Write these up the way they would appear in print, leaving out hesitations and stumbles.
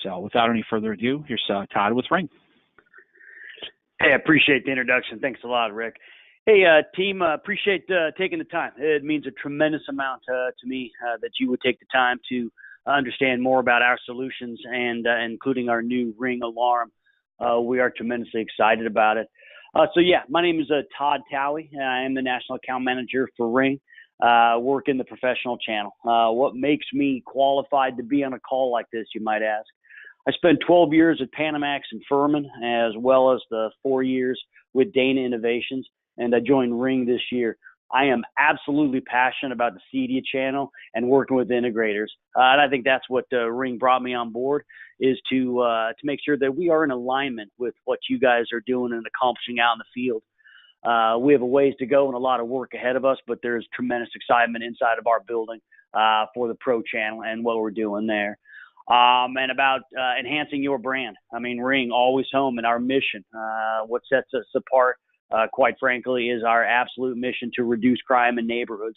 So without any further ado, here's Todd with Ring. Hey, I appreciate the introduction. Thanks a lot, Rick. Hey, team, appreciate taking the time. It means a tremendous amount to me that you would take the time to understand more about our solutions and including our new Ring alarm. We are tremendously excited about it. My name is Todd Towie. I am the National Account Manager for Ring. Work in the professional channel. What makes me qualified to be on a call like this, you might ask? I spent 12 years at Panamax and Furman, as well as the 4 years with Dana Innovations, and I joined Ring this year. I am absolutely passionate about the CEDIA channel and working with integrators. And I think that's what Ring brought me on board, is to make sure that we are in alignment with what you guys are doing and accomplishing out in the field. We have a ways to go and a lot of work ahead of us, but there's tremendous excitement inside of our building for the pro channel and what we're doing there. And about enhancing your brand. I mean, Ring, always home, and our mission. What sets us apart, quite frankly, is our absolute mission to reduce crime in neighborhoods.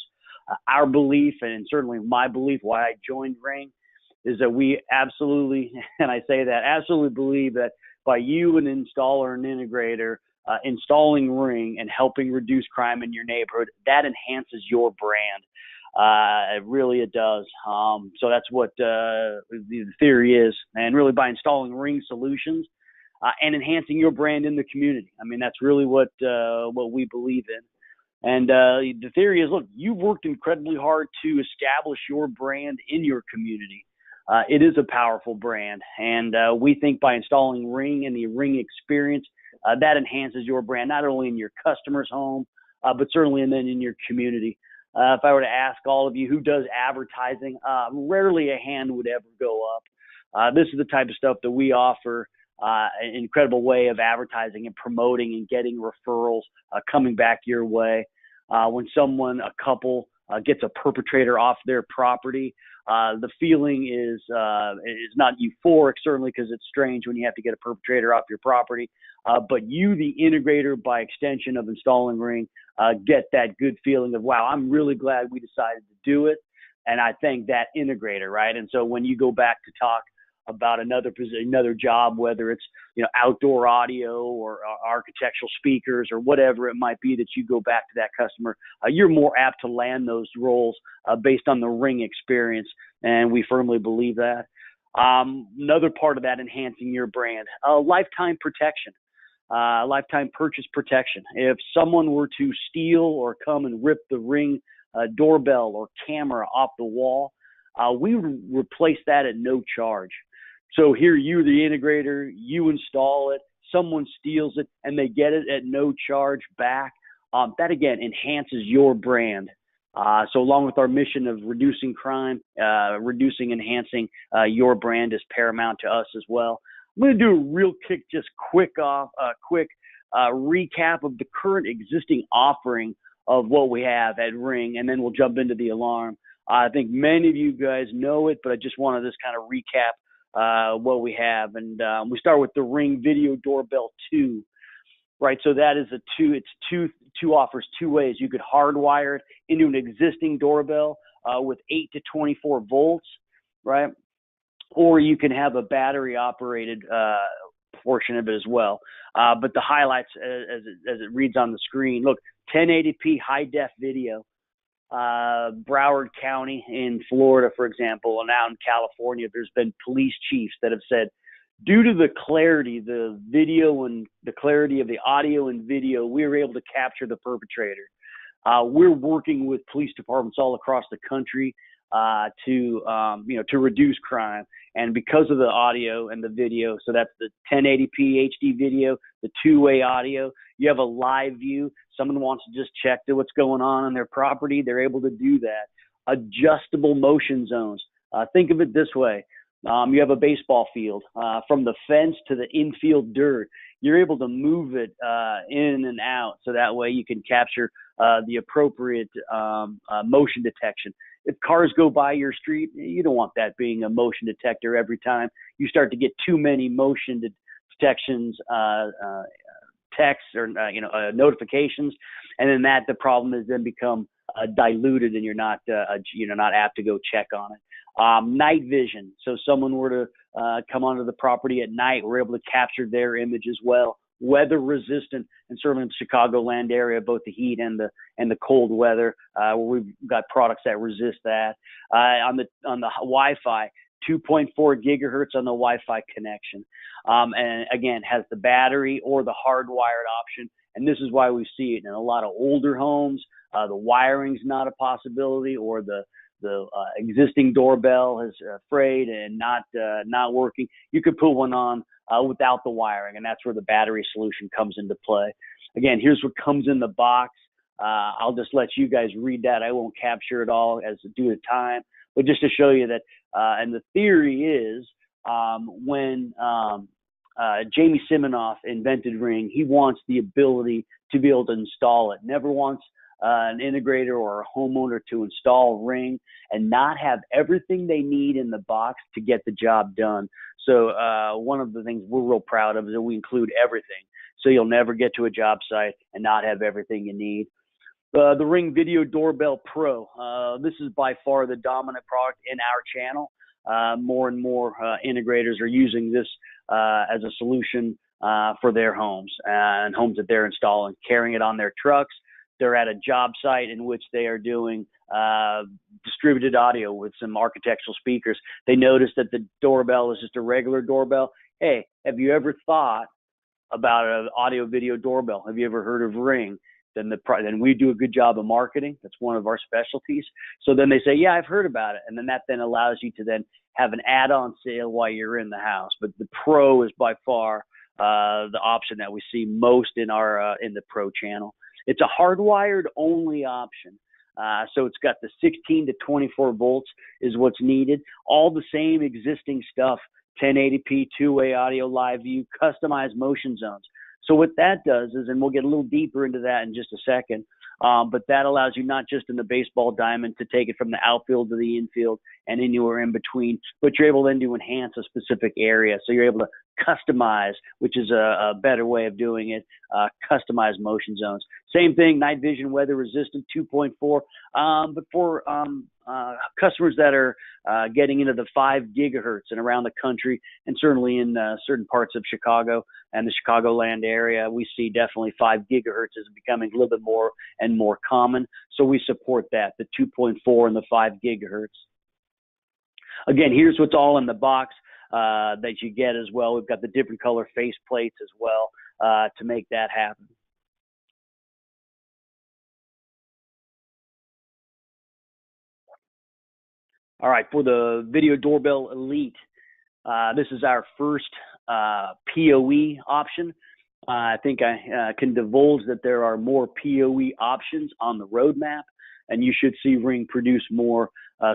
Our belief, and certainly my belief, why I joined Ring, is that we absolutely, and I say that, absolutely believe that by you, an installer and integrator, installing Ring and helping reduce crime in your neighborhood, that enhances your brand. It does. So that's what the theory is. And really by installing Ring solutions and enhancing your brand in the community. I mean, that's really what we believe in. And the theory is, look, you've worked incredibly hard to establish your brand in your community. It is a powerful brand. And we think by installing Ring and the Ring experience, that enhances your brand, not only in your customer's home, but certainly and then in your community. If I were to ask all of you who does advertising, rarely a hand would ever go up. This is the type of stuff that we offer, an incredible way of advertising and promoting and getting referrals coming back your way. When a couple gets a perpetrator off their property, the feeling is not euphoric, certainly, because it's strange when you have to get a perpetrator off your property. But you, the integrator, by extension of installing Ring, get that good feeling of, wow, I'm really glad we decided to do it. And I thank that integrator, right? And so when you go back to talk about another job, whether it's outdoor audio or architectural speakers or whatever it might be, that you go back to that customer, you're more apt to land those roles based on the Ring experience, and we firmly believe that. Another part of that, enhancing your brand, lifetime protection. Lifetime purchase protection. If someone were to steal or come and rip the Ring doorbell or camera off the wall, we replace that at no charge. So here, you, the integrator, you install it, someone steals it, and they get it at no charge back. That, again, enhances your brand. So along with our mission of reducing crime, enhancing your brand is paramount to us as well. I'm going to do a real quick recap of the current existing offering of what we have at Ring, and then we'll jump into the alarm. I think many of you guys know it, but I just wanted to just kind of recap what we have. And we start with the Ring Video Doorbell 2, right? So that is offers two ways. You could hardwire it into an existing doorbell with 8 to 24 volts, right? Or you can have a battery-operated portion of it as well. But the highlights, as it reads on the screen, look, 1080p high-def video. Broward County in Florida, for example, and out in California, there's been police chiefs that have said, due to the clarity, the video and the clarity of the audio and video, we were able to capture the perpetrator. We're working with police departments all across the country to reduce crime. And because of the audio and the video, so that's the 1080p HD video, the two-way audio, you have a live view. Someone wants to just check what's going on their property, they're able to do that. Adjustable motion zones. Think of it this way. You have a baseball field. From the fence to the infield dirt, you're able to move it in and out, so that way you can capture the appropriate motion detection. If cars go by your street, you don't want that being a motion detector every time. You start to get too many motion detections, texts or notifications, and then the problem is then become diluted, and you're not apt to go check on it. Night vision. So someone were to come onto the property at night, we're able to capture their image as well. Weather resistant, and certainly in the Chicagoland area, both the heat and the cold weather, where we've got products that resist that. On the Wi-Fi, 2.4 gigahertz on the Wi-Fi connection, and again has the battery or the hardwired option. And this is why we see it in a lot of older homes. The wiring's not a possibility, or the existing doorbell is frayed and not working. You could put one on without the wiring, and that's where the battery solution comes into play. Again, here's what comes in the box. I'll just let you guys read that. I won't capture it all as due to time, but just to show you that. And the theory is when Jamie Siminoff invented Ring, he wants the ability to be able to install it. Never wants an integrator or a homeowner to install Ring and not have everything they need in the box to get the job done. So one of the things we're real proud of is that we include everything. So you'll never get to a job site and not have everything you need. The Ring Video Doorbell Pro. This is by far the dominant product in our channel. More and more integrators are using this as a solution for their homes and homes that they're installing, carrying it on their trucks. They're at a job site in which they are doing distributed audio with some architectural speakers. They notice that the doorbell is just a regular doorbell. Hey, have you ever thought about an audio video doorbell? Have you ever heard of Ring? Then we do a good job of marketing. That's one of our specialties. So then they say, yeah, I've heard about it. And then that then allows you to then have an add-on sale while you're in the house. But the Pro is by far the option that we see most in the Pro channel. It's a hardwired only option. So it's got the 16 to 24 volts is what's needed. All the same existing stuff, 1080p, two-way audio, live view, customized motion zones. So what that does is, and we'll get a little deeper into that in just a second, but that allows you not just in the baseball diamond to take it from the outfield to the infield and anywhere in between, but you're able then to enhance a specific area. So you're able to customize, which is a better way of doing it, customize motion zones. Same thing, night vision, weather resistant, 2.4, but for customers that are getting into the 5 gigahertz and around the country, and certainly in certain parts of Chicago and the Chicagoland area, we see definitely 5 gigahertz is becoming a little bit more and more common. So we support that, the 2.4 and the 5 gigahertz. Again, here's what's all in the box that you get as well. We've got the different color face plates as well to make that happen. All right, for the Video Doorbell Elite, this is our first PoE option. I think I can divulge that there are more PoE options on the roadmap, and you should see Ring produce more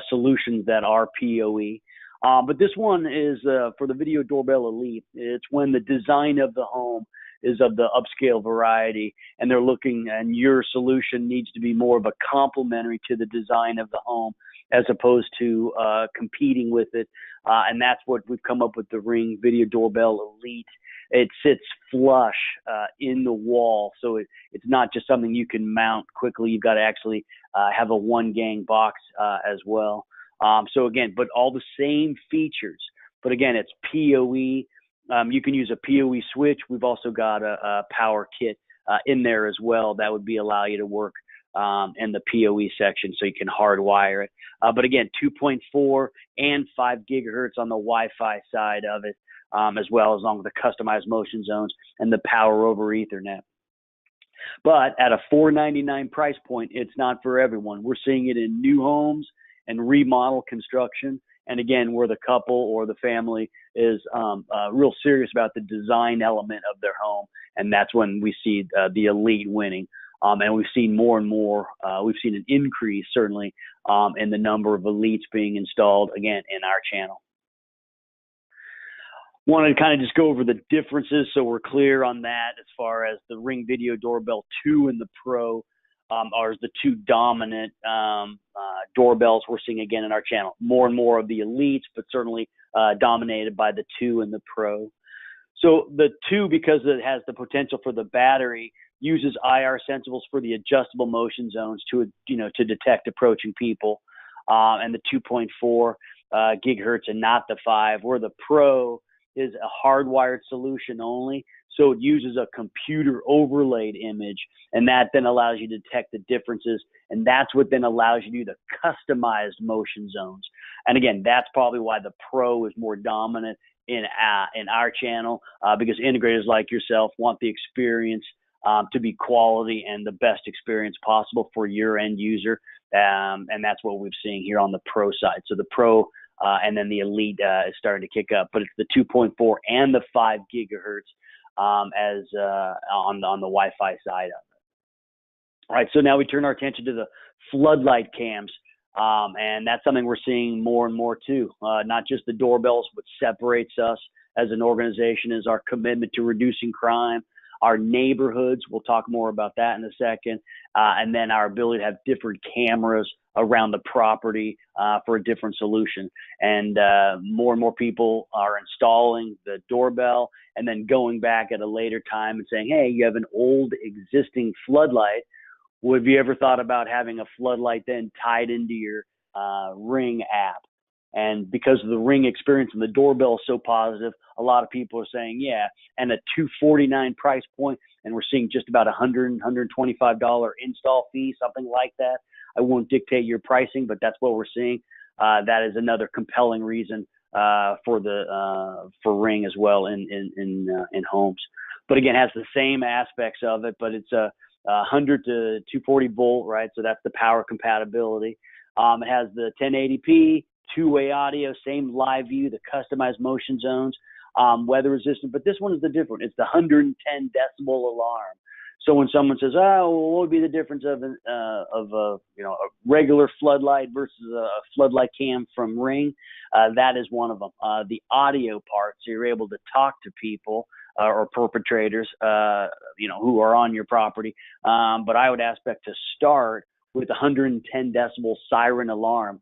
solutions that are PoE. But this one is for the Video Doorbell Elite. It's when the design of the home is of the upscale variety, and they're looking, and your solution needs to be more of a complementary to the design of the home as opposed to competing with it. And that's what we've come up with the Ring Video Doorbell Elite. It sits flush in the wall, so it's not just something you can mount quickly. You've got to actually have a one-gang box as well. So again, but all the same features. But again, it's PoE. You can use a PoE switch. We've also got a power kit in there as well. That would allow you to work in the PoE section, so you can hardwire it. But again, 2.4 and 5 gigahertz on the Wi-Fi side of it, as well, as long as the customized motion zones and the power over Ethernet. But at a $499 price point, it's not for everyone. We're seeing it in new homes and remodel construction. And again, where the couple or the family is real serious about the design element of their home. And that's when we see the Elite winning. And we've seen more and more, we've seen an increase certainly in the number of Elites being installed, again, in our channel. Wanted to kind of just go over the differences so we're clear on that as far as the Ring Video Doorbell 2 and the Pro are the two dominant doorbells we're seeing again in our channel. More and more of the Elites, but certainly dominated by the 2 and the Pro. So the 2, because it has the potential for the battery, uses IR sensibles for the adjustable motion zones to detect approaching people. And the 2.4 gigahertz and not the 5, where the Pro is a hardwired solution only. So it uses a computer overlaid image, and that then allows you to detect the differences. And that's what then allows you to do the customized motion zones. And again, that's probably why the Pro is more dominant in our channel, because integrators like yourself want the experience to be quality and the best experience possible for your end user. And that's what we've seen here on the Pro side. So the Pro and then the Elite is starting to kick up, but it's the 2.4 and the 5 gigahertz as on the Wi-Fi side of it. All right, so now we turn our attention to the floodlight cams, and that's something we're seeing more and more too. Not just the doorbells, what separates us as an organization is our commitment to reducing crime, our neighborhoods. We'll talk more about that in a second, and then our ability to have different cameras around the property for a different solution. And more people are installing the doorbell and then going back at a later time and saying, hey, you have an old existing floodlight. Well, have you ever thought about having a floodlight then tied into your Ring app? And because of the Ring experience and the doorbell is so positive, a lot of people are saying, yeah, and a $249 price point, and we're seeing just about $125 install fee, something like that. I won't dictate your pricing, but that's what we're seeing. That is another compelling reason for Ring as well in homes. But again, it has the same aspects of it, but it's a 100 to 240 volt, right? So that's the power compatibility. It has the 1080p, two-way audio, same live view, the customized motion zones, weather resistant. But this one is the different. It's the 110 decibel alarm. So when someone says, "Oh, well, what would be the difference of a regular floodlight versus a floodlight cam from Ring?" That is one of them. The audio part, so you're able to talk to people or perpetrators, who are on your property. But I would aspect to start with 110 decibel siren alarm.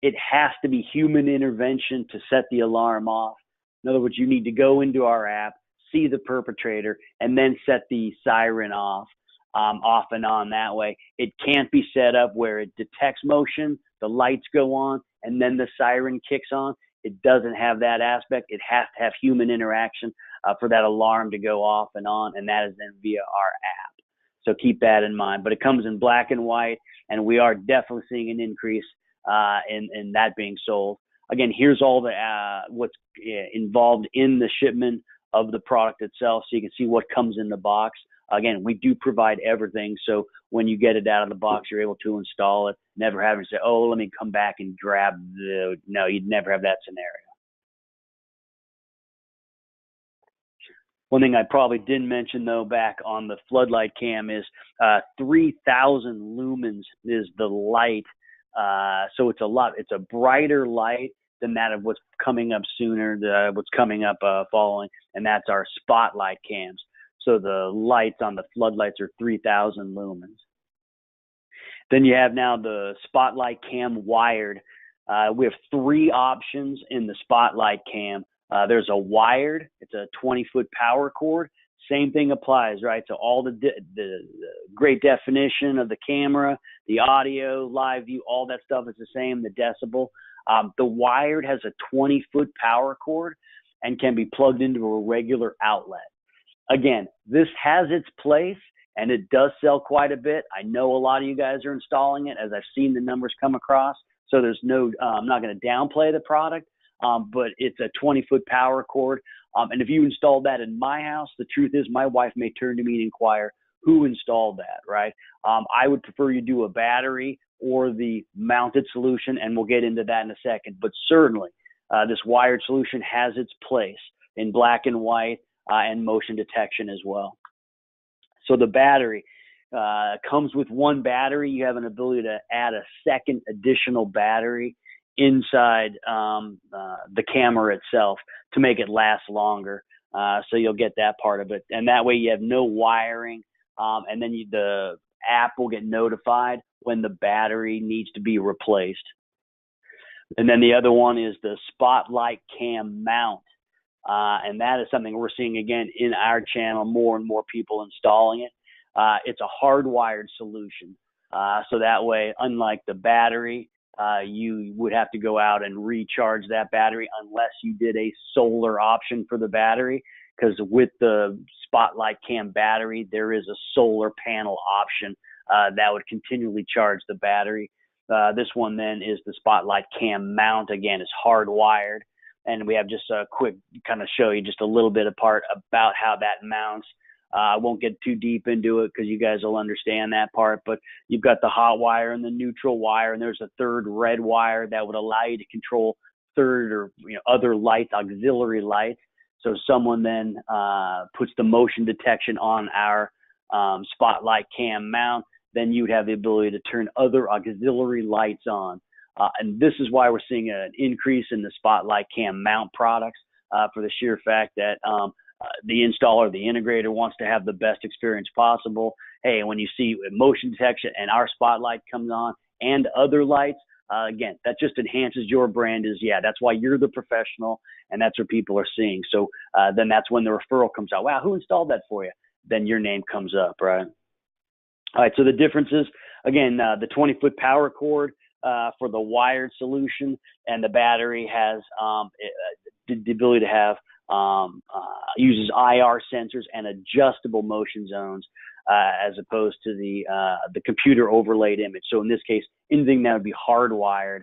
It has to be human intervention to set the alarm off. In other words, you need to go into our app, see the perpetrator, and then set the siren off and on that way. It can't be set up where it detects motion, the lights go on, and then the siren kicks on. It doesn't have that aspect. It has to have human interaction for that alarm to go off and on, and that is then via our app. So keep that in mind. But it comes in black and white, and we are definitely seeing an increase in that being sold. Again, here's all the what's involved in the shipment of the product itself, so you can see what comes in the box. Again, we do provide everything, so when you get it out of the box, you're able to install it, never having to say, oh, let me come back and grab no, you'd never have that scenario. One thing I probably didn't mention, though, back on the floodlight cam is 3,000 lumens is the light. So it's a brighter light than that of what's coming up sooner, what's coming up following, and that's our spotlight cams. So the lights on the floodlights are 3,000 lumens. Then you have now the spotlight cam wired. We have 3 options in the spotlight cam. There's a wired, it's a 20-foot power cord. Same thing applies, right? So all the great definition of the camera, the audio, live view, all that stuff is the same, the decibel. The wired has a 20-foot power cord and can be plugged into a regular outlet. Again, this has its place, and it does sell quite a bit. I know a lot of you guys are installing it as I've seen the numbers come across. So there's no, I'm not going to downplay the product, but it's a 20-foot power cord. And if you installed that in my house, the truth is my wife may turn to me and inquire who installed that, right? I would prefer you do a battery or the mounted solution, and we'll get into that in a second. But certainly, this wired solution has its place in black and white and motion detection as well. So the battery comes with one battery. You have an ability to add a second additional battery inside the camera itself to make it last longer. So you'll get that part of it. And that way you have no wiring. And then the app will get notified when the battery needs to be replaced. And then the other one is the Spotlight Cam mount. And that is something we're seeing again in our channel, more and more people installing it. It's a hardwired solution. So that way, unlike the battery, you would have to go out and recharge that battery unless you did a solar option for the battery. Because with the Spotlight Cam battery, there is a solar panel option that would continually charge the battery. This one then is the Spotlight Cam mount. Again, it's hardwired. And we have just a quick kind of show you just a little bit apart about how that mounts. I won't get too deep into it because you guys will understand that part, but you've got the hot wire and the neutral wire, and there's a third red wire that would allow you to control third or other lights, auxiliary lights. So someone then puts the motion detection on our Spotlight Cam mount, then you'd have the ability to turn other auxiliary lights on. And this is why we're seeing an increase in the Spotlight Cam mount products for the sheer fact that the installer, the integrator wants to have the best experience possible. Hey, when you see motion detection and our Spotlight comes on and other lights, again, that just enhances your brand. That's why you're the professional, and that's what people are seeing. So then that's when the referral comes out. Wow, who installed that for you? Then your name comes up, right? All right, so the differences, again, the 20-foot power cord for the wired solution, and the battery has the ability to have uses IR sensors and adjustable motion zones as opposed to the computer overlaid image. So in this case, anything that would be hardwired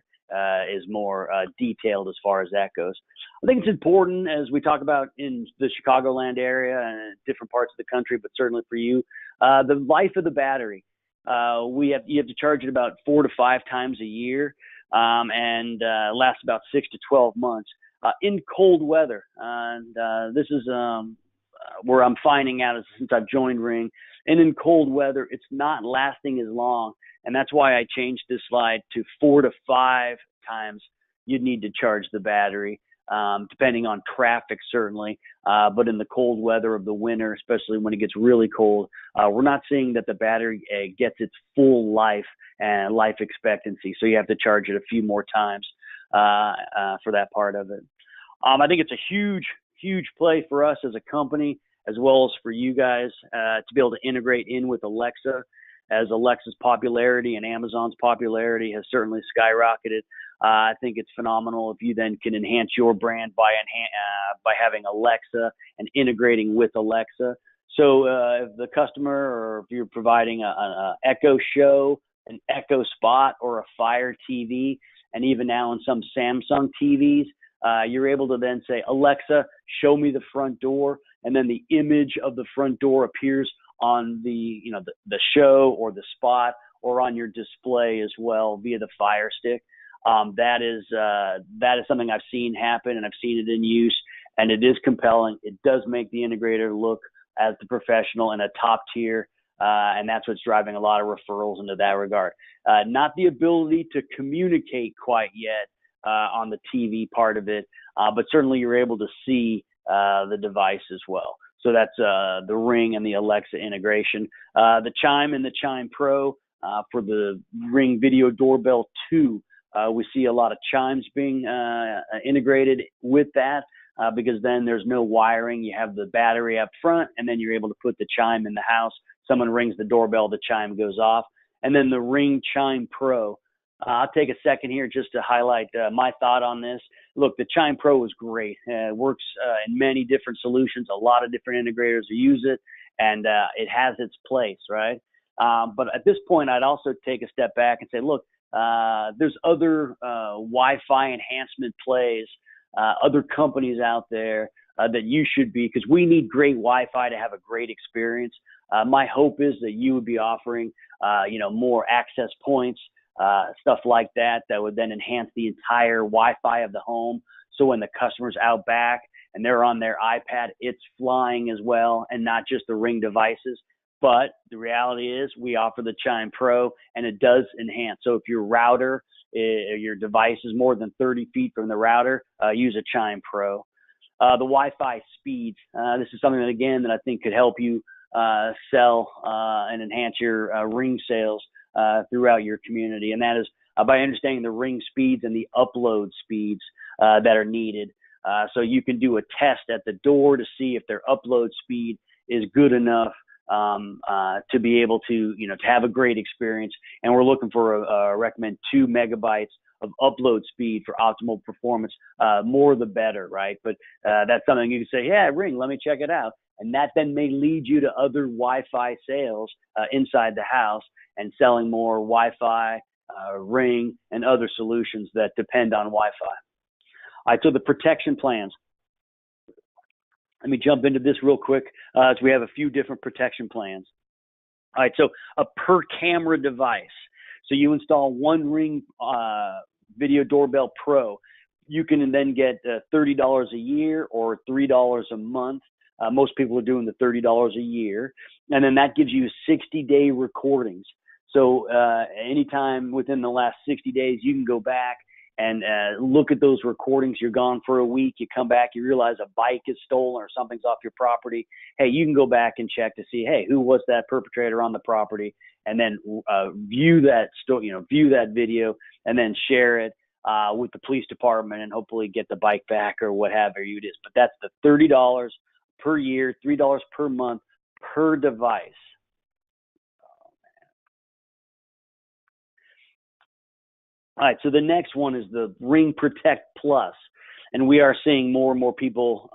is more detailed as far as that goes. I think it's important as we talk about in the Chicagoland area and different parts of the country, but certainly for you, the life of the battery. You have to charge it about 4 to 5 times a year, and lasts about 6 to 12 months. In cold weather, and this is where I'm finding out since I've joined Ring, and in cold weather, it's not lasting as long, and that's why I changed this slide to 4 to 5 times you'd need to charge the battery, depending on traffic certainly, but in the cold weather of the winter, especially when it gets really cold, we're not seeing that the battery gets its full life and life expectancy, so you have to charge it a few more times for that part of it. I think it's a huge play for us as a company, as well as for you guys to be able to integrate in with Alexa, as Alexa's popularity and Amazon's popularity has certainly skyrocketed. I think it's phenomenal if you then can enhance your brand by having Alexa and integrating with Alexa. So if the customer, or if you're providing a Echo Show, an Echo Spot, or a Fire TV, and even now in some Samsung TVs, you're able to then say, Alexa, show me the front door, and then the image of the front door appears on the show or the spot or on your display as well via the Fire Stick. That is something I've seen happen, and I've seen it in use, and it is compelling. It does make the integrator look as the professional and a top tier, and that's what's driving a lot of referrals into that regard. Not the ability to communicate quite yet on the TV part of it, but certainly you're able to see the device as well. So that's the Ring and the Alexa integration. The Chime and the Chime Pro for the Ring Video Doorbell 2. We see a lot of chimes being integrated with that because then there's no wiring. You have the battery up front, and then you're able to put the chime in the house. Someone rings the doorbell, the chime goes off. And then the Ring Chime Pro. I'll take a second here just to highlight my thought on this. Look, the Chime Pro is great. It works in many different solutions. A lot of different integrators use it, and it has its place, right? But at this point, I'd also take a step back and say, look, there's other Wi-Fi enhancement plays, other companies out there that you should be, because we need great Wi-Fi to have a great experience. My hope is that you would be offering, more access points, stuff like that would then enhance the entire Wi-Fi of the home. So when the customer's out back and they're on their iPad, it's flying as well, and not just the Ring devices. But the reality is we offer the Chime Pro, and it does enhance. So if your router, your device is more than 30 feet from the router, use a Chime Pro. The Wi-Fi speeds. This is something that, again, that I think could help you sell and enhance your Ring sales throughout your community. And that is by understanding the Ring speeds and the upload speeds that are needed. So you can do a test at the door to see if their upload speed is good enough to be able to, to have a great experience. And we're looking for recommend 2 megabytes of upload speed for optimal performance. More the better, right? But that's something you can say, yeah, Ring, let me check it out. And that then may lead you to other Wi-Fi sales inside the house and selling more Wi-Fi, Ring, and other solutions that depend on Wi-Fi. All right, so the protection plans. Let me jump into this real quick as we have a few different protection plans. All right, so a per camera device. So you install one Ring Video Doorbell Pro. You can then get $30 a year or $3 a month. Most people are doing the $30 a year. And then that gives you 60-day recordings. So anytime within the last 60 days, you can go back and look at those recordings. You're gone for a week. You come back, you realize a bike is stolen or something's off your property. Hey, you can go back and check to see, hey, who was that perpetrator on the property? And then view that video and then share it with the police department and hopefully get the bike back or whatever it is. But that's the $30 per year, $3 per month per device. All right, so the next one is the Ring Protect Plus, and we are seeing more and more people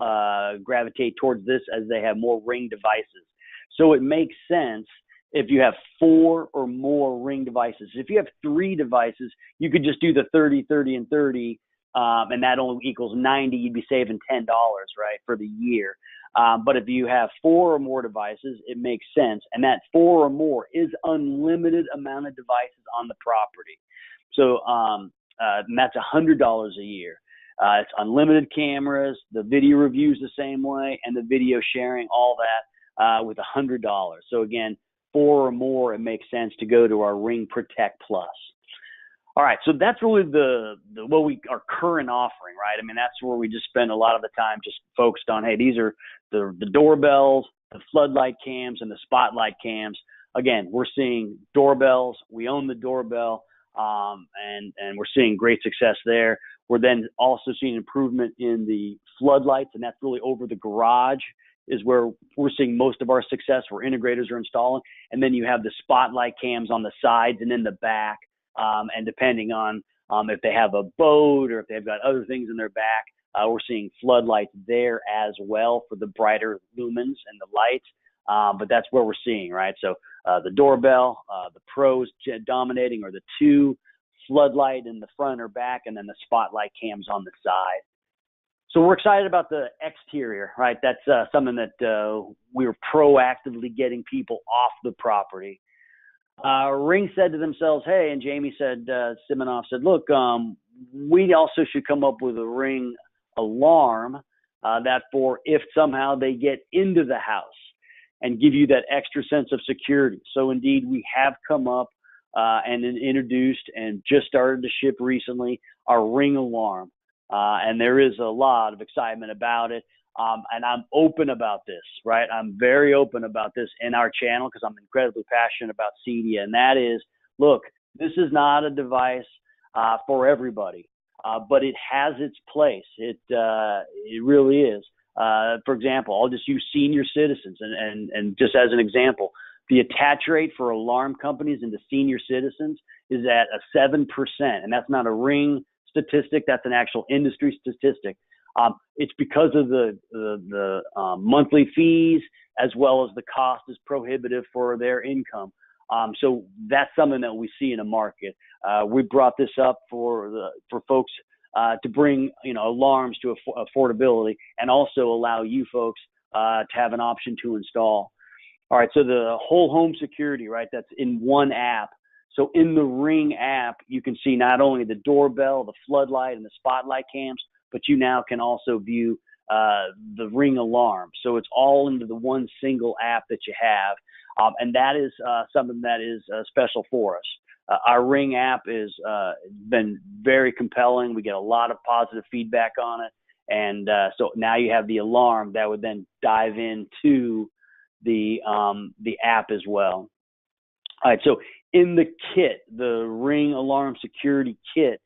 gravitate towards this as they have more Ring devices. So it makes sense if you have 4 or more Ring devices. If you have 3 devices, you could just do the 30, 30, and 30, and that only equals 90. You'd be saving $10, right, for the year. But if you have 4 or more devices, it makes sense, and that 4 or more is unlimited amount of devices on the property. So and that's $100 a year. It's unlimited cameras, the video reviews the same way, and the video sharing, all that with $100. So again, 4 or more, it makes sense to go to our Ring Protect Plus. All right, so that's really our current offering, right? I mean, that's where we just spend a lot of the time just focused on, hey, these are the doorbells, the floodlight cams, and the spotlight cams. Again, we're seeing doorbells. We own the doorbell. And we're seeing great success there. We're then also seeing improvement in the floodlights, and that's really over the garage is where we're seeing most of our success where integrators are installing. And then you have the spotlight cams on the sides and in the back. And depending on if they have a boat or if they've got other things in their back, we're seeing floodlights there as well for the brighter lumens and the lights. But that's where we're seeing, right? So the doorbell, the pros dominating, or the 2 floodlight in the front or back, and then the spotlight cams on the side. So we're excited about the exterior, right? That's something that we're proactively getting people off the property. Ring said to themselves, hey, and Jamie said, Siminoff said, look, we also should come up with a Ring alarm that for if somehow they get into the house, and give you that extra sense of security. So indeed, we have come up and introduced and just started to ship recently our Ring alarm. And there is a lot of excitement about it. And I'm open about this, right? I'm very open about this in our channel because I'm incredibly passionate about CEDIA. And that is, look, this is not a device for everybody, but it has its place. It really is. For example, I'll just use senior citizens and just as an example, the attach rate for alarm companies into senior citizens is at a 7%. And that's not a Ring statistic. That's an actual industry statistic. It's because of the monthly fees as well as the cost is prohibitive for their income. So that's something that we see in a market. We brought this up for folks to bring alarms to affordability and also allow you folks to have an option to install. All right, so the whole home security, right? That's in one app. So in the Ring app, you can see not only the doorbell, the floodlight, and the spotlight cams, but you now can also view the Ring alarm. So it's all into the one single app that you have, and that is something that is special for us. Our Ring app is been very compelling. We get a lot of positive feedback on it. And so now you have the alarm that would then dive into the app as well. All right, so in the kit, the Ring Alarm Security Kit,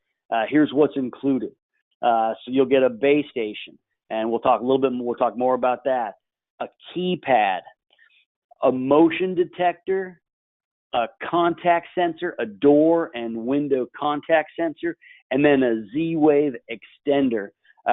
here's what's included. So you'll get a base station, and we'll talk a little bit more. We'll talk more about that. A keypad, a motion detector, a contact sensor, a door and window contact sensor, and then a Z-Wave extender.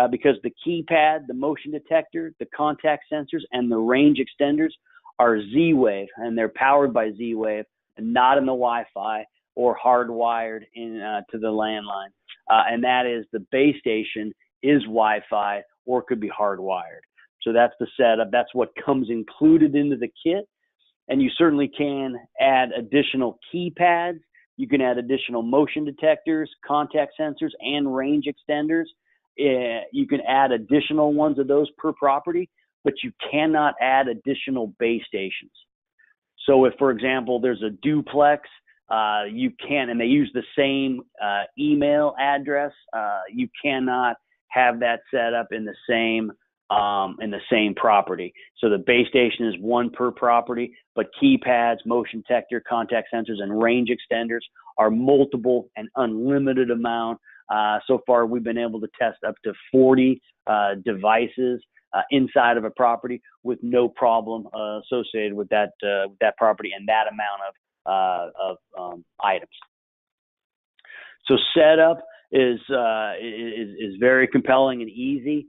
Because the keypad, the motion detector, the contact sensors, and the range extenders are Z-Wave, and they're powered by Z-Wave, and not in the Wi-Fi or hardwired in to the landline. And that is the base station is Wi-Fi or could be hardwired. So that's the setup. That's what comes included into the kit. And you certainly can add additional keypads. You can add additional motion detectors, contact sensors, and range extenders. You can add additional ones of those per property, but you cannot add additional base stations. So if, for example, there's a duplex, you can, and they use the same email address, you cannot have that set up in the same property. So the base station is one per property, but keypads, motion detector, contact sensors, and range extenders are multiple and unlimited amount. So far, we've been able to test up to 40 devices inside of a property with no problem associated with that property and that amount of items. So setup is very compelling and easy.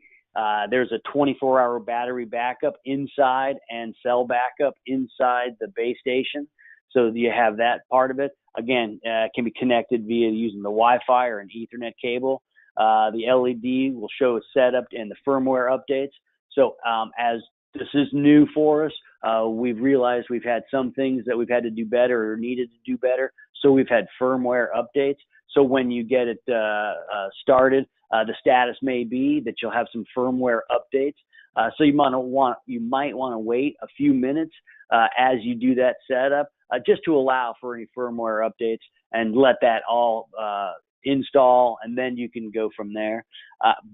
There's a 24-hour battery backup inside and cell backup inside the base station. So you have that part of it. Again, it can be connected via using the Wi-Fi or an Ethernet cable. The LED will show a setup and the firmware updates. So as this is new for us, we've realized we've had some things that we've had to do better or needed to do better. So we've had firmware updates. So when you get it started, the status may be that you'll have some firmware updates. So you might want to wait a few minutes as you do that setup, just to allow for any firmware updates and let that all install, and then you can go from there.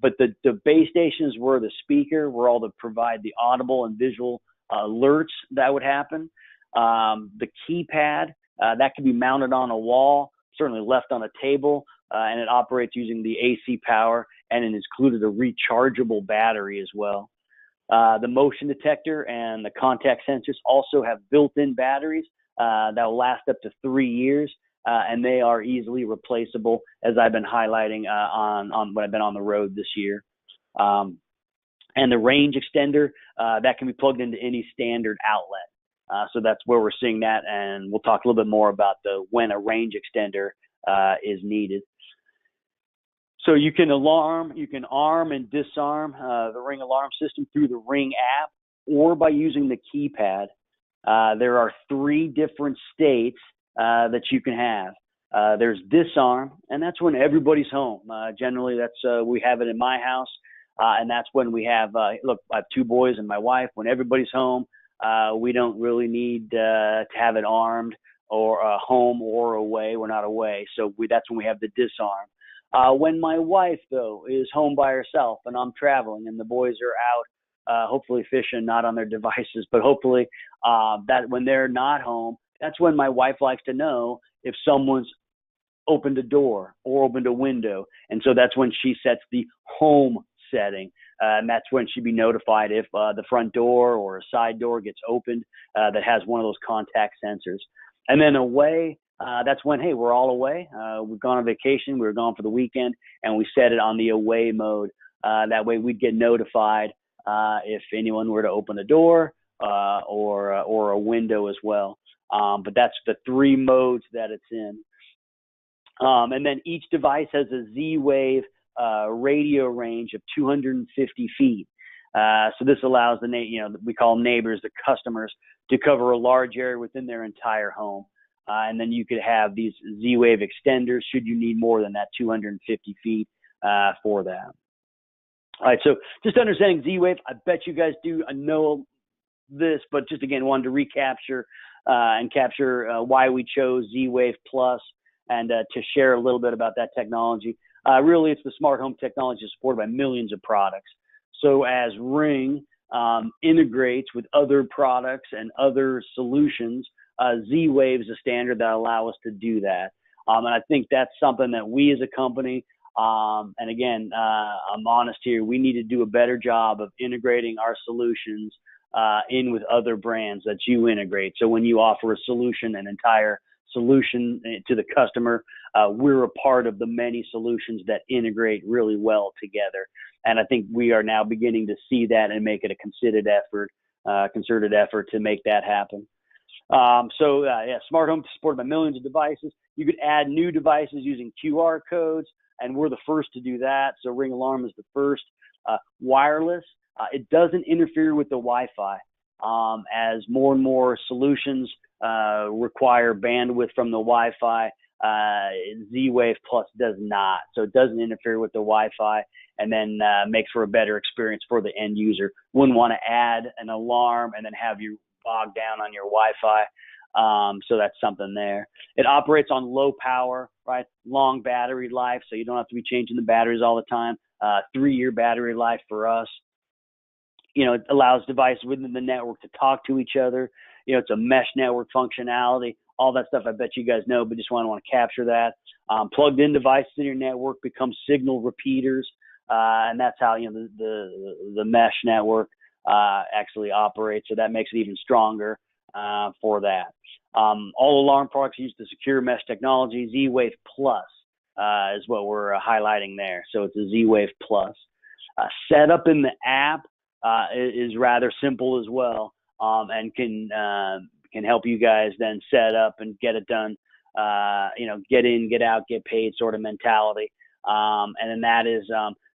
But the base station is where the speaker, where all the provide the audible and visual alerts that would happen. The keypad, that can be mounted on a wall, certainly left on a table, and it operates using the AC power, and it included a rechargeable battery as well. The motion detector and the contact sensors also have built-in batteries that will last up to 3 years, and they are easily replaceable, as I've been highlighting on when I've been on the road this year. And the range extender, that can be plugged into any standard outlet. So that's where we're seeing that, and we'll talk a little bit more about when a range extender is needed. So you can arm and disarm the Ring alarm system through the Ring app or by using the keypad. There are 3 different states that you can have. There's disarm, and that's when everybody's home. Generally, that's we have it in my house, and that's when we have, look, I have 2 boys and my wife. When everybody's home, we don't really need to have it armed or home or away. We're not away, so that's when we have the disarm. When my wife, though, is home by herself and I'm traveling and the boys are out, hopefully fishing, not on their devices, but hopefully that when they're not home, that's when my wife likes to know if someone's opened a door or opened a window. And so that's when she sets the home setting. And that's when she'd be notified if the front door or a side door gets opened that has one of those contact sensors. And then away, that's when, hey, we're all away. We've gone on vacation. We were gone for the weekend, and we set it on the away mode. That way we'd get notified if anyone were to open the door or a window as well. But that's the 3 modes that it's in. And then each device has a Z-Wave radio range of 250 feet. So this allows we call them neighbors, the customers, to cover a large area within their entire home. And then you could have these Z-Wave extenders should you need more than that 250 feet for that. All right, so just understanding Z-Wave, I bet you guys do know this, but just again, wanted to recapture and capture why we chose Z-Wave Plus and to share a little bit about that technology. Really, it's the smart home technology supported by millions of products. So as Ring integrates with other products and other solutions, Z-Wave is a standard that allow us to do that. And I think that's something that we as a company, and again, I'm honest here, we need to do a better job of integrating our solutions in with other brands that you integrate. So when you offer a solution, an entire solution to the customer. We're a part of the many solutions that integrate really well together. And I think we are now beginning to see that and make it a concerted effort to make that happen. Smart home supported by millions of devices. You could add new devices using QR codes, and we're the first to do that. So Ring Alarm is the first. Wireless, it doesn't interfere with the Wi-Fi. As more and more solutions require bandwidth from the Wi-Fi, Z-Wave Plus does not. So it doesn't interfere with the Wi-Fi, and then makes for a better experience for the end user. Wouldn't want to add an alarm and then have you bogged down on your Wi-Fi. So that's something there. It operates on low power, right? Long battery life, so you don't have to be changing the batteries all the time. 3-year battery life for us. It allows devices within the network to talk to each other. It's a mesh network functionality, all that stuff I bet you guys know, but just want to capture that. Plugged in devices in your network become signal repeaters, and that's how the mesh network actually operates. So that makes it even stronger for that. All alarm products use the secure mesh technology. Z-Wave Plus is what we're highlighting there. So it's a Z-Wave Plus. Setup in the app is rather simple as well, and can help you guys then set up and get it done. Get in, get out, get paid sort of mentality. And then that is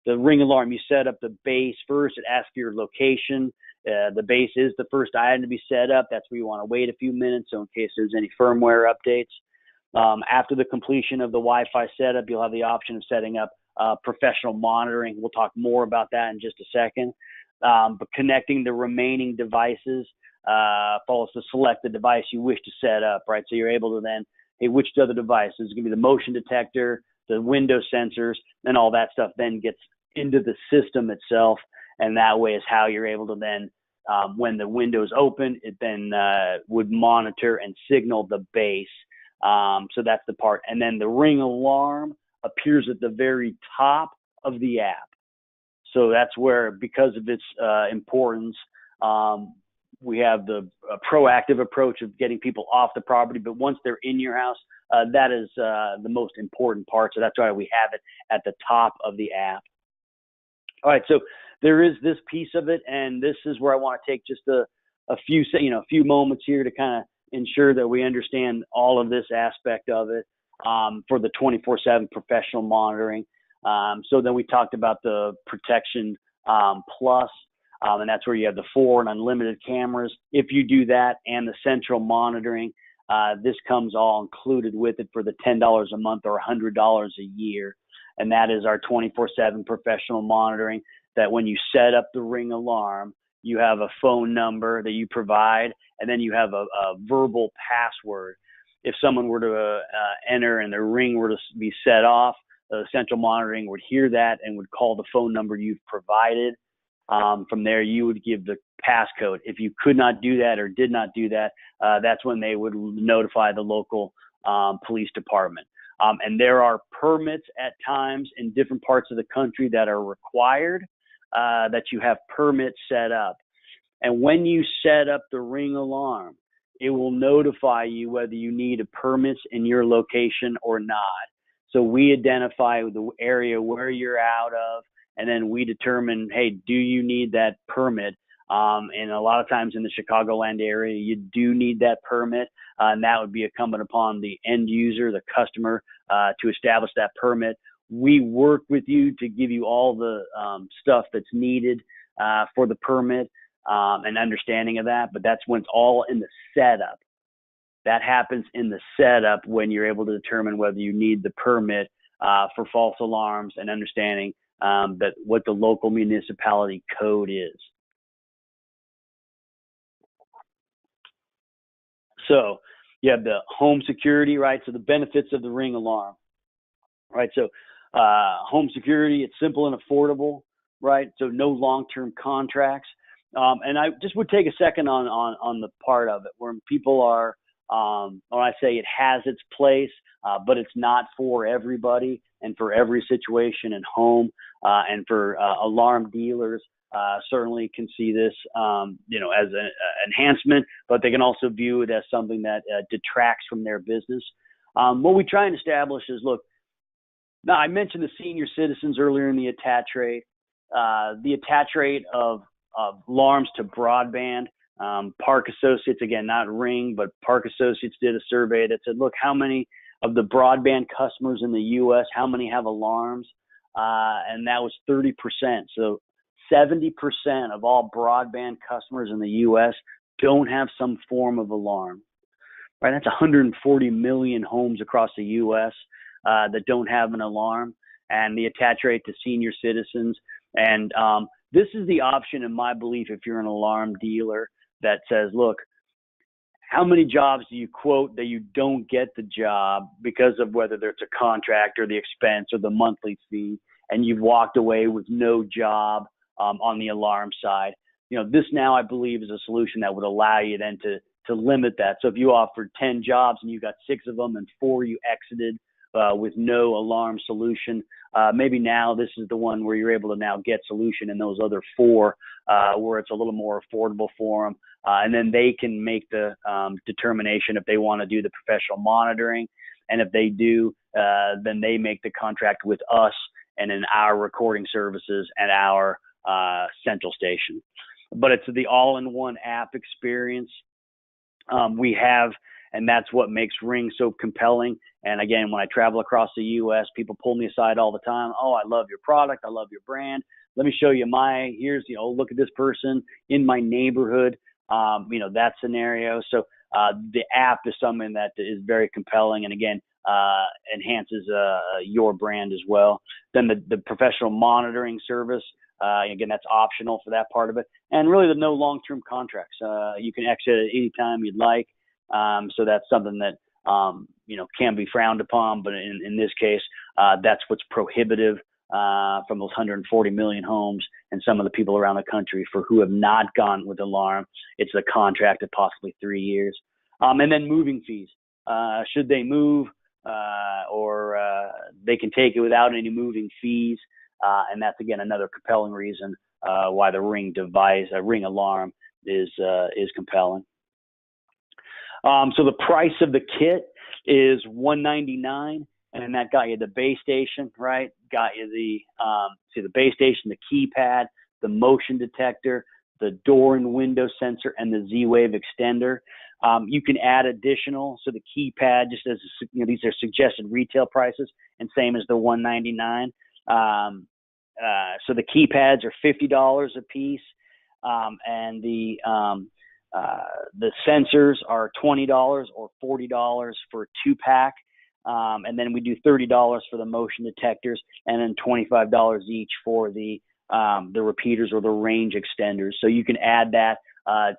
the Ring Alarm. You set up the base first. It asks for your location. The base is the first item to be set up. That's where you want to wait a few minutes, so in case there's any firmware updates. After the completion of the Wi-Fi setup, you'll have the option of setting up professional monitoring. We'll talk more about that in just a second. But connecting the remaining devices follows to select the device you wish to set up, right? So you're able to then, hey, which other device? It's going to be the motion detector, the window sensors, and all that stuff then gets into the system itself. And that way is how you're able to then, when the window's open, it then would monitor and signal the base. So that's the part. And then the Ring Alarm appears at the very top of the app. So that's where, because of its importance, we have the proactive approach of getting people off the property. But once they're in your house, that is the most important part. So that's why we have it at the top of the app. All right, so there is this piece of it, and this is where I want to take just a few moments here to kind of ensure that we understand all of this aspect of it for the 24/7 professional monitoring. So then we talked about the Protection Plus, and that's where you have the 4 and unlimited cameras. If you do that and the central monitoring, this comes all included with it for the $10 a month or $100 a year. And that is our 24/7 professional monitoring, that when you set up the Ring Alarm, you have a phone number that you provide, and then you have a verbal password. If someone were to enter and their ring were to be set off, the central monitoring would hear that and would call the phone number you've provided. From there, you would give the passcode. If you could not do that or did not do that, that's when they would notify the local police department. And there are permits at times in different parts of the country that are required that you have permits set up. And when you set up the Ring Alarm, it will notify you whether you need a permit in your location or not. So we identify the area where you're out of, and then we determine, hey, do you need that permit? And a lot of times in the Chicagoland area, you do need that permit, and that would be incumbent upon the end user, the customer, to establish that permit. We work with you to give you all the stuff that's needed for the permit and understanding of that, but that's when it's all in the setup. That happens in the setup when you're able to determine whether you need the permit for false alarms and understanding that what the local municipality code is. So you have the home security, right? So the benefits of the Ring Alarm, right? So home security, it's simple and affordable, right? So no long-term contracts. And I just would take a second on the part of it where people are, when I say it has its place, but it's not for everybody and for every situation and home and for alarm dealers. certainly can see this, as an enhancement, but they can also view it as something that detracts from their business. What we try and establish is, look, now I mentioned the senior citizens earlier in the attach rate. The attach rate of alarms to broadband. Park Associates, again, not Ring, but Park Associates did a survey that said, look, how many of the broadband customers in the U.S., how many have alarms? And that was 30%. So 70% of all broadband customers in the U.S. don't have some form of alarm. Right? That's 140 million homes across the U.S. That don't have an alarm, and the attach rate to senior citizens. And this is the option, in my belief, if you're an alarm dealer, that says, look, how many jobs do you quote that you don't get the job because of whether it's a contract or the expense or the monthly fee, and you've walked away with no job on the alarm side? This now, I believe, is a solution that would allow you then to limit that. So if you offered 10 jobs and you got 6 of them and 4 you exited with no alarm solution, maybe now this is the one where you're able to now get solution in those other 4 where it's a little more affordable for them. And then they can make the determination if they want to do the professional monitoring. And if they do, then they make the contract with us and in our recording services at our central station. But it's the all-in-one app experience we have, and that's what makes Ring so compelling. And again, when I travel across the U.S., people pull me aside all the time. Oh, I love your product. I love your brand. Let me show you here's, look at this person in my neighborhood, that scenario. So the app is something that is very compelling and, again, enhances your brand as well. Then the professional monitoring service, again, that's optional for that part of it. And really the no long-term contracts. You can exit at any time you'd like. So that's something that, can be frowned upon. But in this case, that's what's prohibitive from those 140 million homes and some of the people around the country for who have not gone with alarm. It's a contract of possibly 3 years. And then moving fees. Should they move or they can take it without any moving fees. And that's, again, another compelling reason why the Ring device, a Ring alarm, is compelling. So the price of the kit is $199, and that got you the base station, right? Got you the base station, the keypad, the motion detector, the door and window sensor, and the Z-Wave extender. You can add additional, so the keypad, just as these are suggested retail prices, and same as the $199. So the keypads are $50 a piece, and the sensors are $20 or $40 for a 2-pack. And then we do $30 for the motion detectors, and then $25 each for the repeaters or the range extenders. So you can add that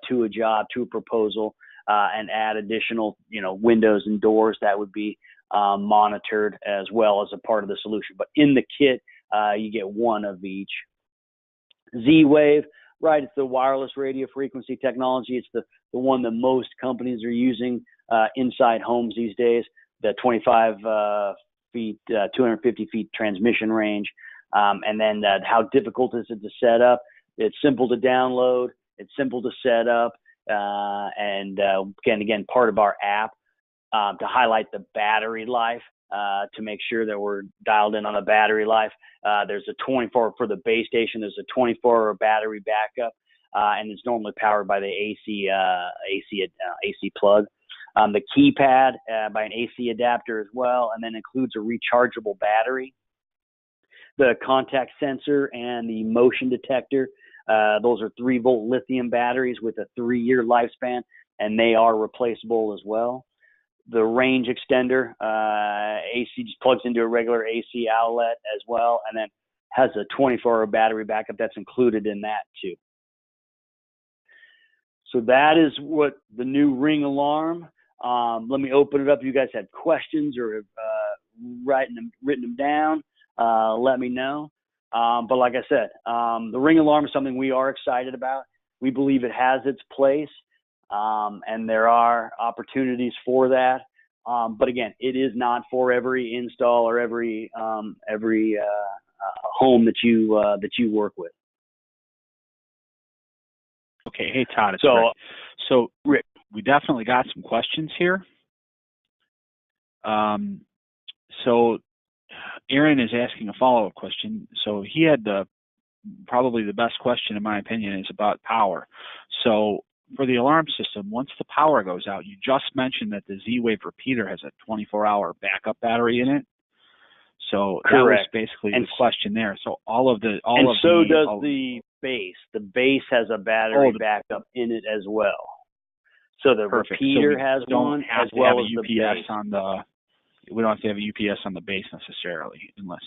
to a job, to a proposal, and add additional, windows and doors that would be monitored as well as a part of the solution. But in the kit, you get one of each. Z-Wave, right? It's the wireless radio frequency technology. It's the one that most companies are using inside homes these days. The 25 feet, 250 feet transmission range. And then how difficult is it to set up? It's simple to download. It's simple to set up. And again, part of our app to highlight the battery life, to make sure that we're dialed in on the battery life. There's a 24 for the base station. There's a 24-hour battery backup, and it's normally powered by the AC plug. The keypad by an AC adapter as well, and then includes a rechargeable battery. The contact sensor and the motion detector, those are 3-volt lithium batteries with a 3-year lifespan, and they are replaceable as well. The range extender, AC just plugs into a regular AC outlet as well, and then has a 24-hour battery backup that's included in that too. So that is what the new Ring alarm. Let me open it up. If you guys have questions or written them down, let me know. But like I said, the Ring alarm is something we are excited about. We believe it has its place. And there are opportunities for that. But again, it is not for every install or every home that you work with. Okay. Hey, Todd, it's So, Rick. So Rick, we definitely got some questions here. So Aaron is asking a follow-up question. So he had probably the best question, in my opinion, is about power. So for the alarm system, once the power goes out, you just mentioned that the Z-Wave repeater has a 24-hour backup battery in it. So that was correct. basically And the question there. So does the base. The base has a battery backup in it as well. So the perfect. repeater So has one as well as the base. We don't have to have a UPS on the base necessarily, unless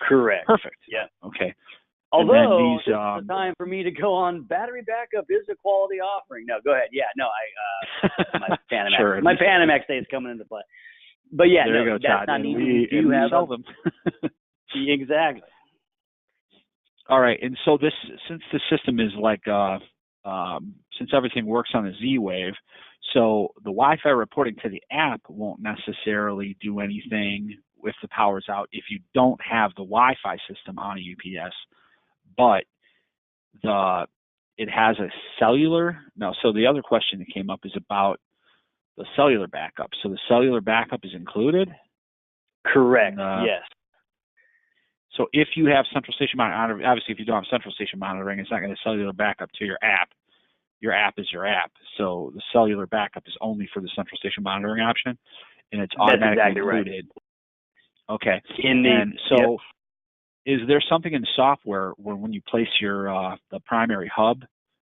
Correct. Perfect. Yeah. Okay. Although this is the time for me to go on battery backup is a quality offering. No, go ahead. Yeah, no, my Panamax. Sure. My Panamax day is coming into play. But yeah, there you go, that's Todd. not and easy. we sell them. Exactly. All right, and so since the system is like since everything works on the Z-Wave, so the Wi-Fi reporting to the app won't necessarily do anything if the power's out if you don't have the Wi-Fi system on a UPS, but it has a cellular. No, so the other question that came up is about the cellular backup. So the cellular backup is included? Correct, yes. So if you have central station monitoring, obviously if you don't have central station monitoring, it's not going to cellular backup to your app. Your app is your app. So the cellular backup is only for the central station monitoring option, and it's automatically included. Right. Okay. Is there something in software where when you place your the primary hub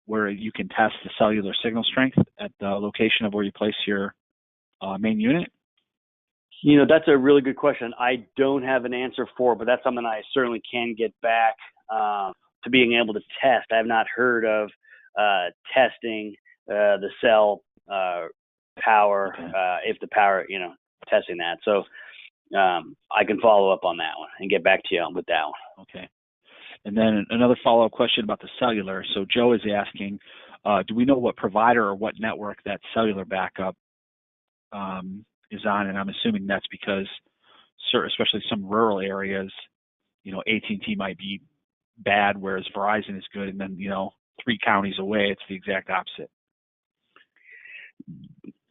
where you can test the cellular signal strength at the location of where you place your main unit? That's a really good question. I don't have an answer for, but that's something I certainly can get back to being able to test. I have not heard of testing the cell power, if the power, testing that. So I can follow up on that one and get back to you with that one. Okay. And then another follow-up question about the cellular. So Joe is asking, do we know what provider or what network that cellular backup is on? And I'm assuming that's because, especially some rural areas, AT&T might be bad, whereas Verizon is good. And then, 3 counties away, it's the exact opposite.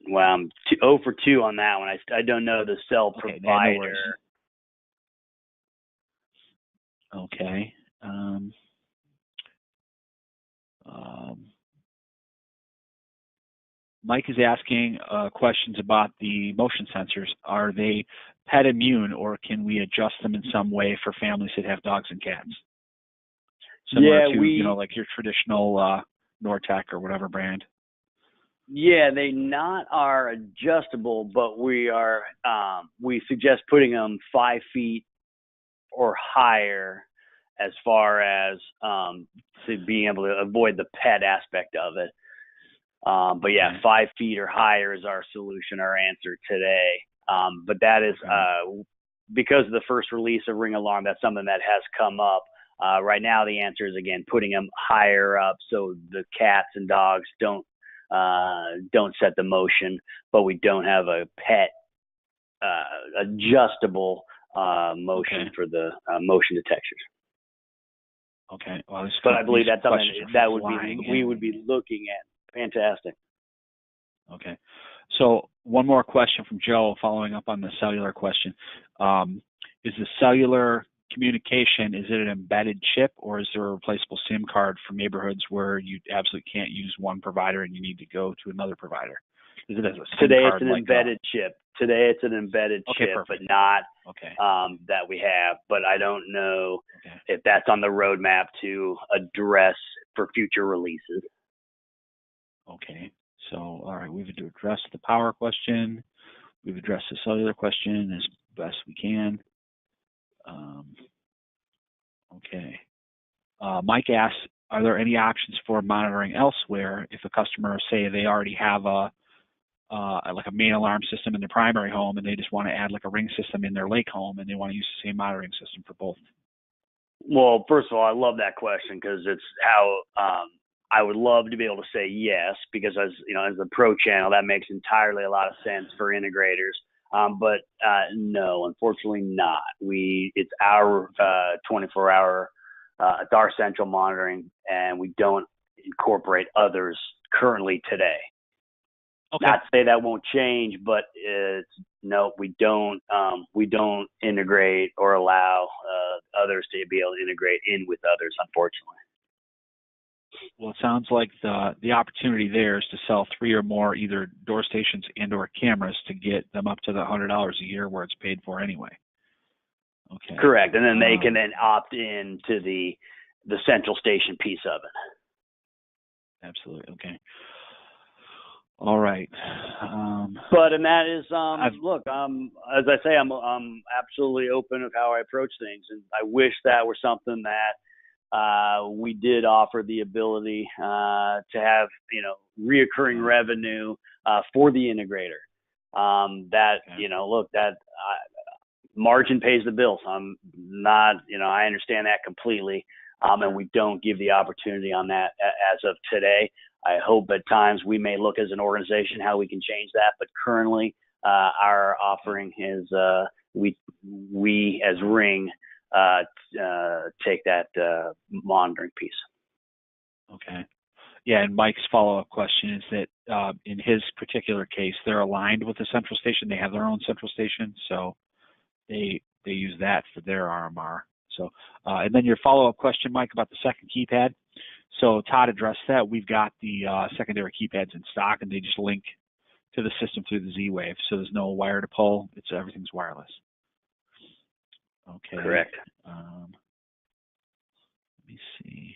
Well, I'm 0 for 2 on that one. I don't know the cell provider. Okay. Mike is asking questions about the motion sensors. Are they pet immune, or can we adjust them in some way for families that have dogs and cats? Similar to, like your traditional Nortec or whatever brand. Yeah, they not are adjustable, but we suggest putting them 5 feet or higher as far as to being able to avoid the pet aspect of it. But yeah, 5 feet or higher is our solution, our answer today. But that is because of the first release of Ring Alarm, that's something that has come up. Right now, the answer is, again, putting them higher up so the cats and dogs don't set the motion, but we don't have a pet adjustable motion for the motion detectors. Okay. Well, but I believe that's something that we would be looking at. Fantastic. Okay. So one more question from Joe following up on the cellular question. Is the cellular communication, is it an embedded chip, or is there a replaceable SIM card for neighborhoods where you absolutely can't use one provider and you need to go to another provider? Is it as a SIM Today card it's an embedded chip. Today it's an embedded chip, perfect. but not that we have. But I don't know if that's on the roadmap to address for future releases. Okay. So, all right, we've addressed the power question. We've addressed the cellular question as best we can. Okay. Mike asks, are there any options for monitoring elsewhere if a customer, say, they already have like a main alarm system in their primary home and they just want to add like a Ring system in their lake home and they want to use the same monitoring system for both? Well, first of all, I love that question because it's how I would love to be able to say yes, because as the pro channel, that makes entirely a lot of sense for integrators. But no, unfortunately not. It's our 24-hour, it's our central monitoring, and we don't incorporate others currently today. Okay. Not to say that won't change, but no, we don't integrate or allow others to be able to integrate in with others, unfortunately. Well, it sounds like the opportunity there is to sell 3 or more either door stations and or cameras to get them up to the $100 a year where it's paid for anyway. Okay. Correct, and then they can then opt in to the central station piece of it. Absolutely. Okay. All right. But and that is look, as I say, I'm absolutely open of how I approach things, and I wish that were something that we did offer the ability to have, reoccurring revenue for the integrator. That margin pays the bills. I'm not, I understand that completely, and we don't give the opportunity on that as of today. I hope at times we may look as an organization how we can change that, but currently our offering is we as Ring take that monitoring piece. Okay. Yeah, and Mike's follow-up question is that in his particular case, they're aligned with the central station. They have their own central station, so they use that for their RMR. So, and then your follow-up question, Mike, about the second keypad. So Todd addressed that. We've got the secondary keypads in stock, and they just link to the system through the Z-Wave. So there's no wire to pull. Everything's wireless. Okay. Correct. Let me see.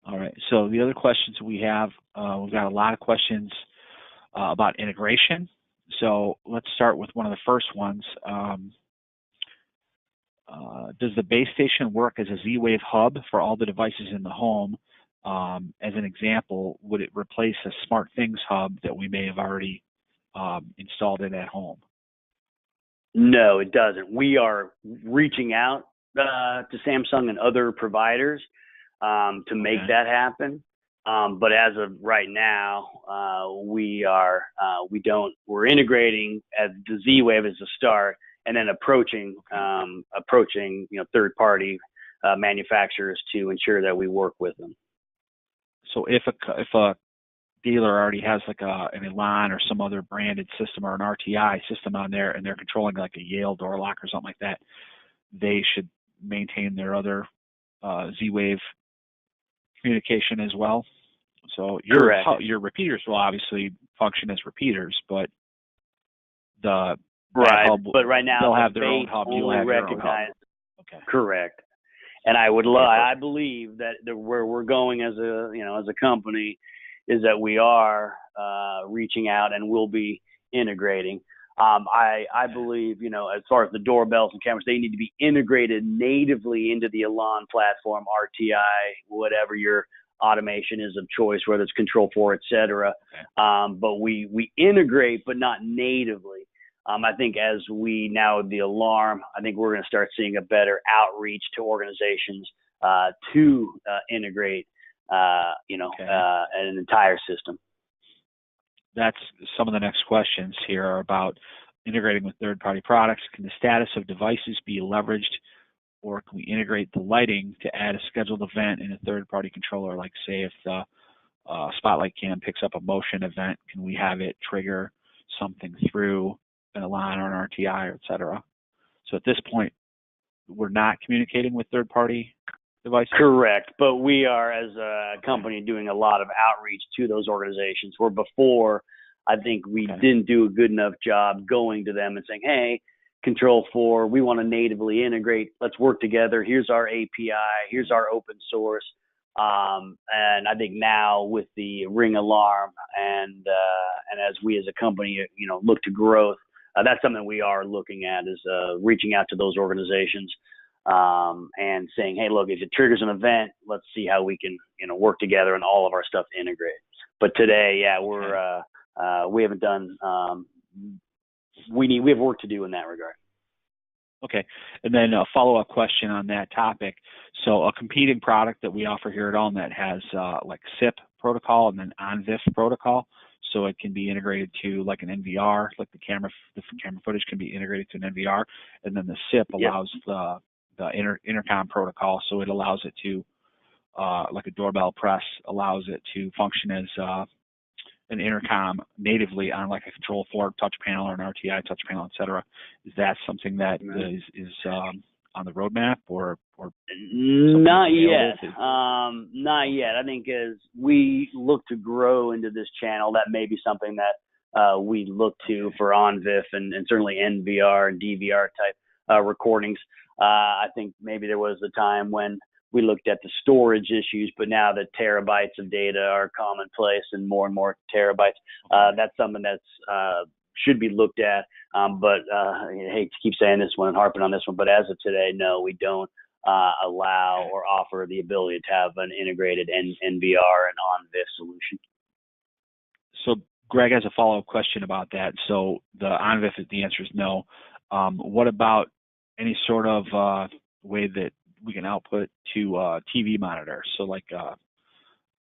All right. So the other questions we have, we've got a lot of questions about integration. So let's start with one of the first ones. Does the base station work as a Z-Wave hub for all the devices in the home? As an example, would it replace a SmartThings hub that we may have already installed in at home? No, it doesn't. We are reaching out to Samsung and other providers to make that happen. But as of right now, we're integrating as the Z-Wave as a start, and then approaching third party manufacturers to ensure that we work with them. So if a dealer already has like an Elan or some other branded system or an RTI system on there, and they're controlling like a Yale door lock or something like that, they should maintain their other Z-Wave communication as well. So your repeaters will obviously function as repeaters, but but right now they'll have their own hub. You'll have your own hub. Okay. Correct. And I believe that where we're going as a company is that we are reaching out and will be integrating. I believe, as far as the doorbells and cameras, they need to be integrated natively into the Elan platform, RTI, whatever your automation is of choice, whether it's Control4, et cetera. Okay. But we integrate, but not natively. I think as we now the alarm, I think we're going to start seeing a better outreach to organizations to integrate, an entire system. That's some of the next questions here are about integrating with third-party products. Can the status of devices be leveraged, or can we integrate the lighting to add a scheduled event in a third-party controller? Like, say, if the Spotlight Cam picks up a motion event, can we have it trigger something through an Elan or an RTI, et cetera? So at this point, we're not communicating with third-party devices? Correct, but we are, as a company, doing a lot of outreach to those organizations, where before, I think we didn't do a good enough job going to them and saying, hey, Control4, we want to natively integrate. Let's work together. Here's our API. Here's our open source. And I think now with the Ring Alarm and as we as a company, look to growth, that's something we are looking at, is reaching out to those organizations and saying, hey, look, if it triggers an event, let's see how we can, work together and all of our stuff to integrate. But today, we haven't done. We have work to do in that regard. Okay. And then a follow-up question on that topic. So a competing product that we offer here at AllNet has like SIP protocol and then ONVIF protocol. So it can be integrated to like an NVR, like the camera footage can be integrated to an NVR, and then the SIP allows the intercom protocol. So it allows it to like a doorbell press allows it to function as an intercom natively on like a Control4 touch panel or an RTI touch panel, et cetera. Is that something that is on the roadmap or not yet? Not yet. I think as we look to grow into this channel, that may be something that we look to for ONVIF and certainly NVR and DVR type recordings. I think maybe there was a time when we looked at the storage issues, but now that terabytes of data are commonplace and more terabytes, that's something that's should be looked at. But I hate to keep saying this one and harping on this one, but as of today, no, we don't allow or offer the ability to have an integrated NVR and ONVIF solution. So Greg has a follow-up question about that. So the ONVIF, the answer is no. What about any sort of way that we can output to TV monitors? So like,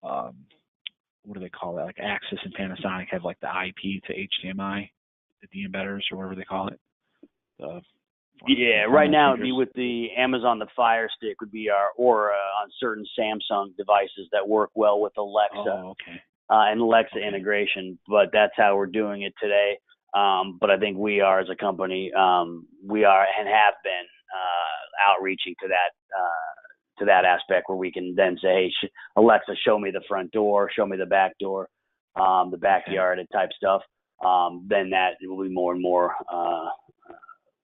what do they call that? Like Axis and Panasonic have like the IP to HDMI, the embeders or whatever they call it. Right now it'd be with the Amazon, the Fire Stick would be our Aura on certain Samsung devices that work well with Alexa and Alexa integration. But that's how we're doing it today. But I think we are as a company, we are and have been outreaching to that aspect where we can then say, hey, Alexa, show me the front door, show me the back door, the backyard type stuff. Then that will be more and more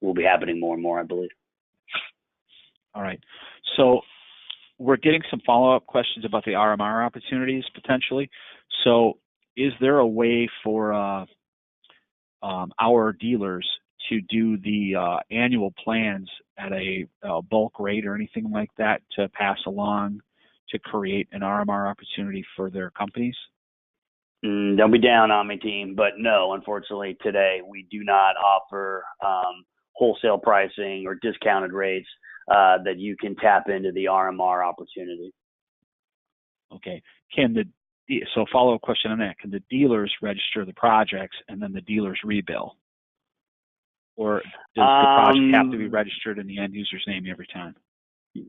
will be happening more and more, I believe. All right. So we're getting some follow-up questions about the RMR opportunities potentially. So is there a way for our dealers to do the annual plans at a bulk rate or anything like that to pass along to create an RMR opportunity for their companies? Don't be down on me, team, but no, unfortunately today we do not offer wholesale pricing or discounted rates that you can tap into the RMR opportunity. Okay. So follow-up question on that. Can the dealers register the projects and then the dealers rebill? Or does the project have to be registered in the end user's name every time?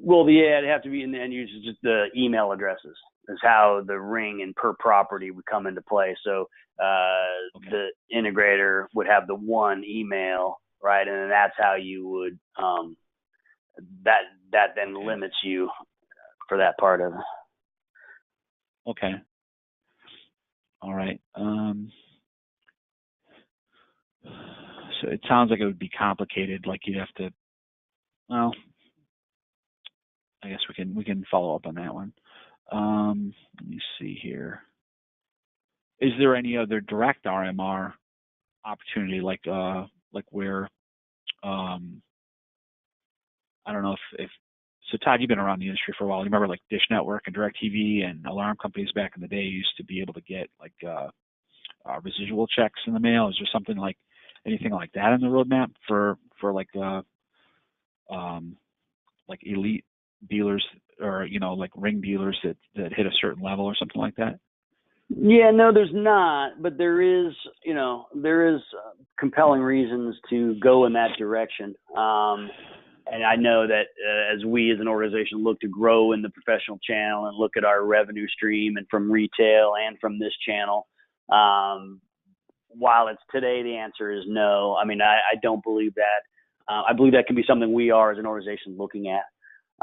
Well, it'd have to be in the end user's, just the email addresses is how the ring and per property would come into play. So the integrator would have the one email, right? And then that's how you would, that then limits you for that part of it. Okay. All right. So it sounds like it would be complicated. Like you'd have to. Well, I guess we can follow up on that one. Let me see here. Is there any other direct RMR opportunity, like where, I don't know if so Todd, you've been around the industry for a while. You remember like Dish Network and DirecTV and alarm companies back in the day used to be able to get like residual checks in the mail. Is there something like anything like that in the roadmap for like elite dealers or like ring dealers that hit a certain level or something like that? Yeah, no, there's not, but there is compelling reasons to go in that direction. And I know that as we as an organization look to grow in the professional channel and look at our revenue stream and from retail and from this channel, while it's today, the answer is no. I mean, I don't believe that. I believe that can be something we are as an organization looking at.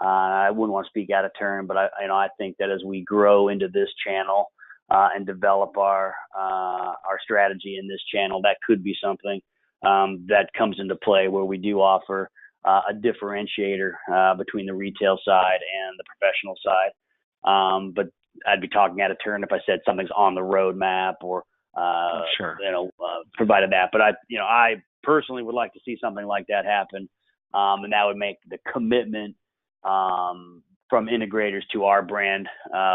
I wouldn't want to speak out of turn, but I think that as we grow into this channel and develop our strategy in this channel, that could be something that comes into play where we do offer a differentiator between the retail side and the professional side. But I'd be talking out of turn if I said something's on the roadmap or provided that. But I personally would like to see something like that happen, and that would make the commitment from integrators to our brand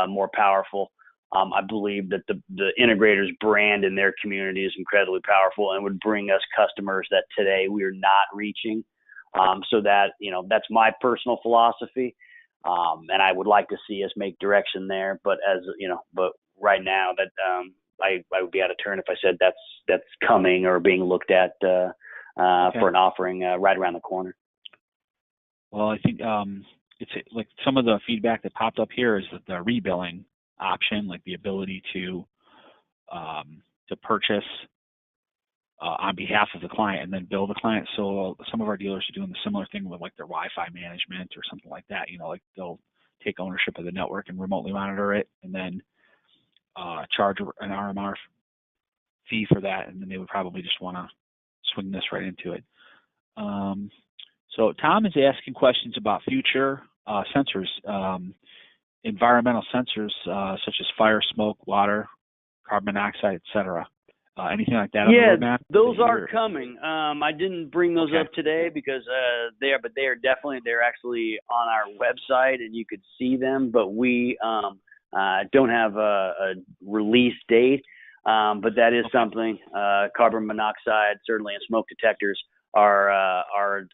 more powerful. I believe that the integrators' brand in their community is incredibly powerful and would bring us customers that today we are not reaching So that, that's my personal philosophy. And I would like to see us make direction there, but but right now that, I would be out of turn if I said that's coming or being looked at, for an offering, right around the corner. Well, I think it's like some of the feedback that popped up here is that the rebilling option, like the ability to purchase on behalf of the client and then bill the client. So some of our dealers are doing the similar thing with like their Wi-Fi management or something like that. Like they'll take ownership of the network and remotely monitor it, and then charge an RMR fee for that, and then they would probably just want to swing this right into it. So Tom is asking questions about future sensors, environmental sensors such as fire, smoke, water, carbon monoxide, etc. Anything like that on the roadmap? Those are coming. I didn't bring those up today because they're actually on our website and you could see them, but we don't have a release date. But that is something. Carbon monoxide certainly, and smoke detectors are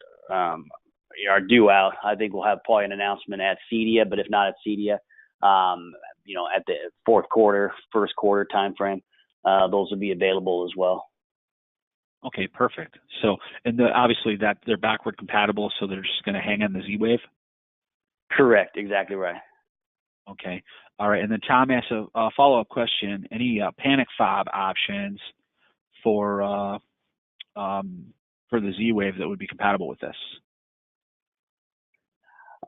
due out. I think we'll have probably an announcement at CEDIA, but if not at CEDIA, at the first quarter time frame, those will be available as well. Okay, perfect. So, and obviously that they're backward compatible, so they're just going to hang on the Z-Wave? Correct, exactly right. Okay, all right. And then Tom asked a follow-up question. Any panic fob options for the Z-Wave that would be compatible with this?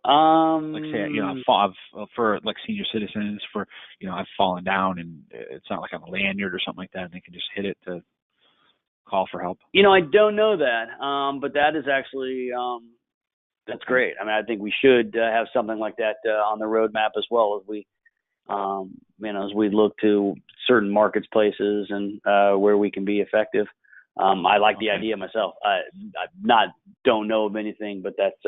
Like say, for like senior citizens, for I've fallen down and it's not like on a lanyard or something like that, and they can just hit it to call for help. I don't know that, but that is actually that's great. I mean, I think we should have something like that on the roadmap as well as we, as we look to certain marketplaces and where we can be effective. I like the idea myself. I don't know of anything, but that's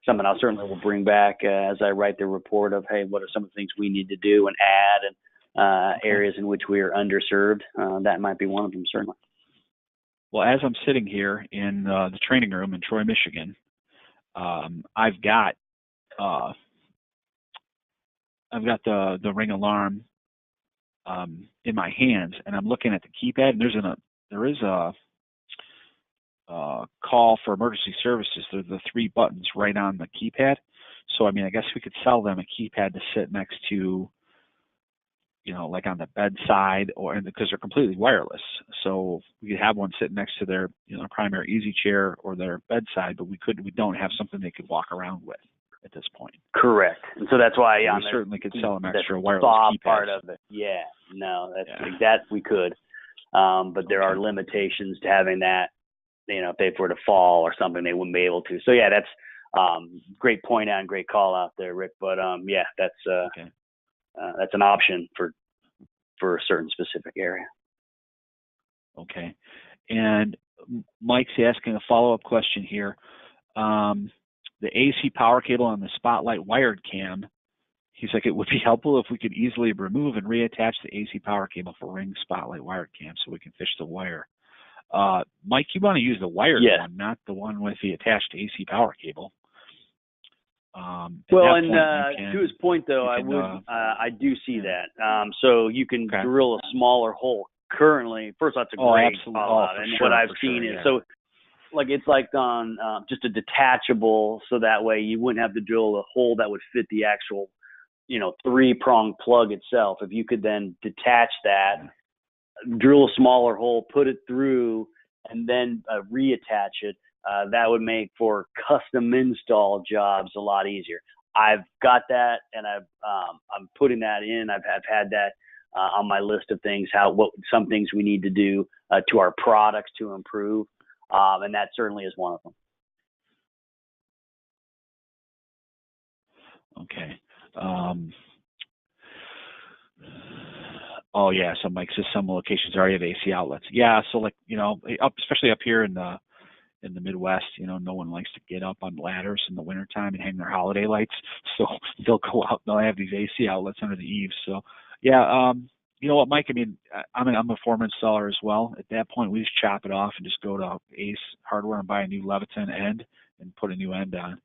something I certainly will bring back as I write the report of, hey, what are some of the things we need to do and add, and areas in which we are underserved. That might be one of them, certainly. Well, as I'm sitting here in the training room in Troy, Michigan, I've got the Ring alarm in my hands, and I'm looking at the keypad, and there is a call for emergency services. There's the 3 buttons right on the keypad. So, I mean, I guess we could sell them a keypad to sit next to, like on the bedside, because they're completely wireless. So we could have one sitting next to their, primary easy chair or their bedside, but we don't have something they could walk around with at this point. Correct. And so that's why we certainly could sell them extra wireless keypads. Part of it. Yeah. No, that we could. But there are limitations to having that. If they were to fall or something, they wouldn't be able to. So yeah, that's great point out and great call out there, Rick. But that's an option for a certain specific area. Okay. And Mike's asking a follow-up question here. The AC power cable on the Spotlight wired cam, he's like, it would be helpful if we could easily remove and reattach the AC power cable for Ring Spotlight wired cam so we can fish the wire. Mike, you want to use the wired one, not the one with the attached AC power cable. To his point, though, I do see that. So you can drill a smaller hole. Currently, first, that's a great call out. And what I've seen is it's like on just a detachable, so that way you wouldn't have to drill a hole that would fit the actual, 3-prong plug itself. If you could then detach that, drill a smaller hole, put it through, and then reattach it. That would make for custom install jobs a lot easier. I've got that, and I'm putting that in. I've had that on my list of things. Some things we need to do to our products to improve, and that certainly is one of them. Okay. Oh yeah, so Mike says some locations already have AC outlets. Yeah, so especially up here in the Midwest, no one likes to get up on ladders in the wintertime and hang their holiday lights. So they'll go out and they'll have these AC outlets under the eaves. So yeah, you know what, Mike? I mean, I'm a former installer as well. At that point, we just chop it off and just go to Ace Hardware and buy a new Leviton end and put a new end on,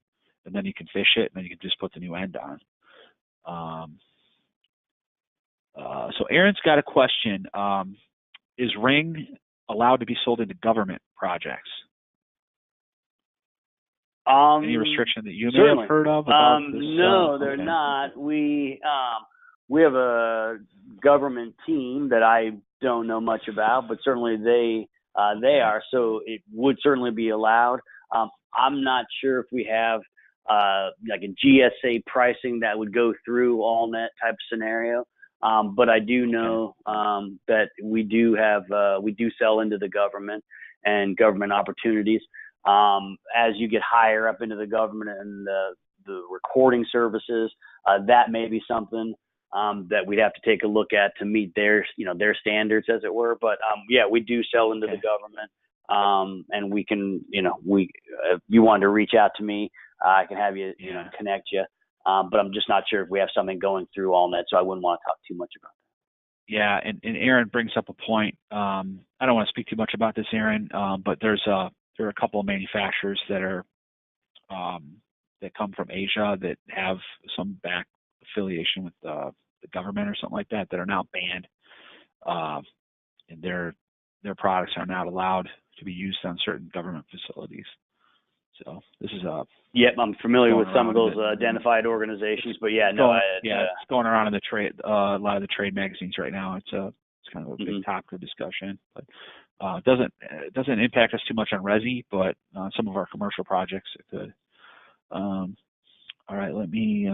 and then you can fish it, and then you can just put the new end on. So Aaron's got a question. Is Ring allowed to be sold into government projects? Any restriction that you may certainly have heard of about this? No, they're not. We have a government team that I don't know much about, but certainly they are. So it would certainly be allowed. I'm not sure if we have like a GSA pricing that would go through AllNet type scenario. But I do know that we do sell into the government and government opportunities. As you get higher up into the government and the recording services, that may be something that we'd have to take a look at to meet their standards, as it were. But yeah, we do sell into the government, and we can, if you wanted to reach out to me, I can have you, connect you. But I'm just not sure if we have something going through AllNet, so I wouldn't want to talk too much about that. Yeah, and Aaron brings up a point. I don't want to speak too much about this, Aaron, but there are a couple of manufacturers that are that come from Asia that have some back affiliation with the government or something like that are now banned, and their products are not allowed to be used on certain government facilities. So this is a Yep, I'm familiar with some of those identified organizations, but yeah, it's going around in the trade, a lot of the trade magazines right now. It's kind of a big topic of discussion, but it doesn't impact us too much on Resi, but some of our commercial projects it could. All right, let me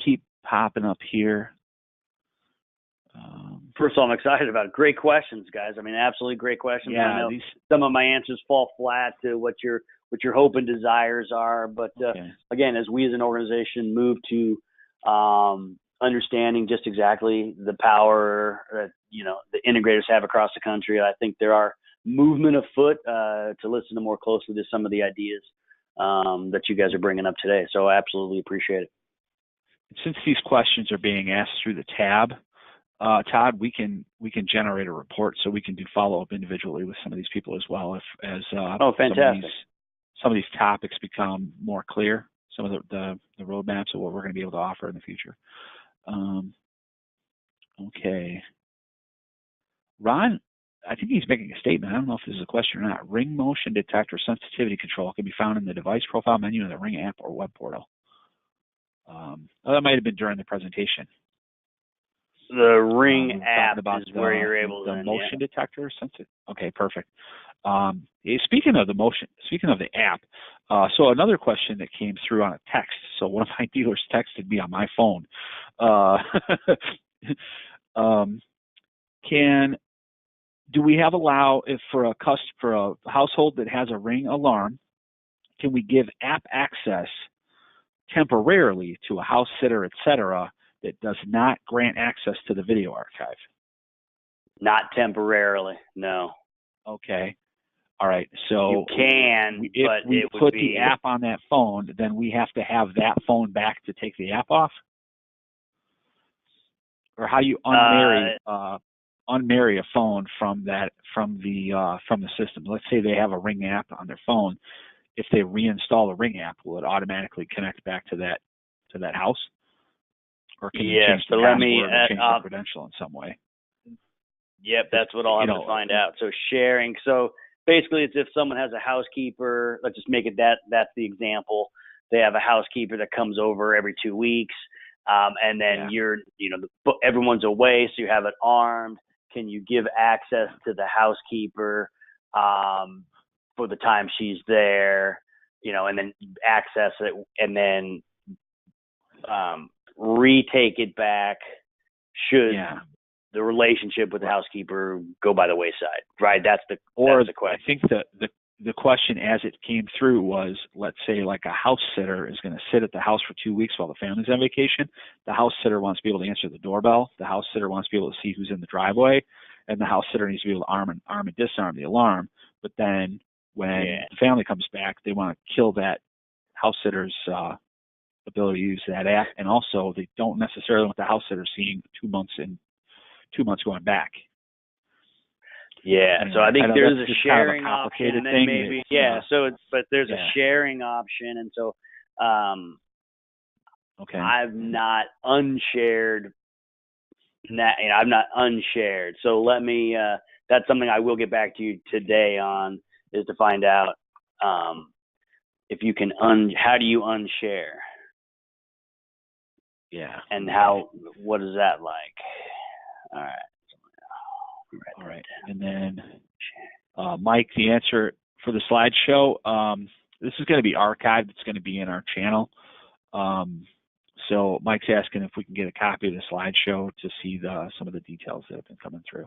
keep popping up here. First of all, I'm excited about it. Great questions, guys. I mean, absolutely great questions. Yeah, I know some of my answers fall flat to what your hope and desires are, but again, as we as an organization move to understanding just exactly the power that the integrators have across the country, I think there are movement afoot to listen to more closely to some of the ideas that you guys are bringing up today. So I absolutely appreciate it. Since these questions are being asked through the tab, Todd, we can generate a report, so we can do follow up individually with some of these people as well. Fantastic. Some of these topics become more clear, some of the roadmaps of what we're going to be able to offer in the future. Okay. Ron, I think he's making a statement. I don't know if this is a question or not. Ring motion detector sensitivity control can be found in the device profile menu of the Ring app or web portal. That might have been during the presentation. The Ring app is where you're able to motion detector sensitive. Okay, perfect. Speaking of the app, so another question that came through on a text. So one of my dealers texted me on my phone. Do we have for a household that has a Ring alarm, can we give app access temporarily to a house sitter, etc., that does not grant access to the video archive? Not temporarily, no. Okay. All right. So you can, if we put the app on that phone, then we have to have that phone back to take the app off? Or how do you unmarry a phone from the system? Let's say they have a Ring app on their phone. If they reinstall the Ring app, will it automatically connect back to that house? Or can you change the password or change the credential in some way? Yep, that's what I'll have to find out. So sharing. So basically, it's if someone has a housekeeper. Let's just make it that's the example. They have a housekeeper that comes over every 2 weeks, and then everyone's away, so you have it armed. Can you give access to the housekeeper for the time she's there? And then access it, and then retake it back should the relationship with the housekeeper go by the wayside, right? That's the question. I think the question as it came through was, let's say like a house sitter is going to sit at the house for 2 weeks while the family's on vacation. The house sitter wants to be able to answer the doorbell. The house sitter wants to be able to see who's in the driveway, and the house sitter needs to be able to arm and disarm the alarm. But then when the family comes back, they want to kill that house sitter's ability to use that app, and also they don't necessarily want the house sitter seeing 2 months going back. Yeah. Anyway, So I think there's a just sharing kind of a option, and then thing. maybe but there's yeah. a sharing option, and so Okay. I've not unshared. I'm not unshared. So let me. That's something I will get back to you today on, is to find out if you can how do you unshare? Yeah. And what is that like? All right. And then, Mike, the answer for the slideshow, this is going to be archived. It's going to be in our channel. So Mike's asking if we can get a copy of the slideshow to see some of the details that have been coming through.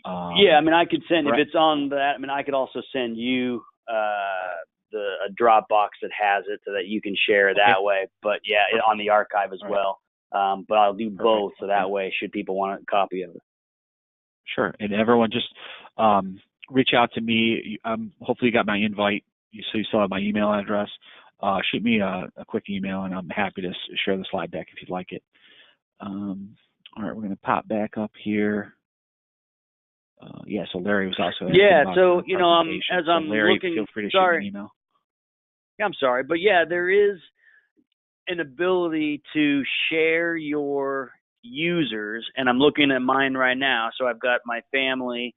Yeah, I mean, I could send, if it's on that, I mean, I could also send you a Dropbox that has it so that you can share that way. But yeah, on the archive as well. But I'll do both, so that way, should people want a copy of it. Sure. And everyone just reach out to me. Hopefully you got my invite, so you still have my email address. Shoot me a quick email, and I'm happy to share the slide deck if you'd like it. All right, we're going to pop back up here. Yeah, so Larry was also asking about so as so I'm Larry, looking, feel free to shoot me an email. Yeah, I'm sorry, but yeah, there is an ability to share your users, and I'm looking at mine right now. So I've got my family,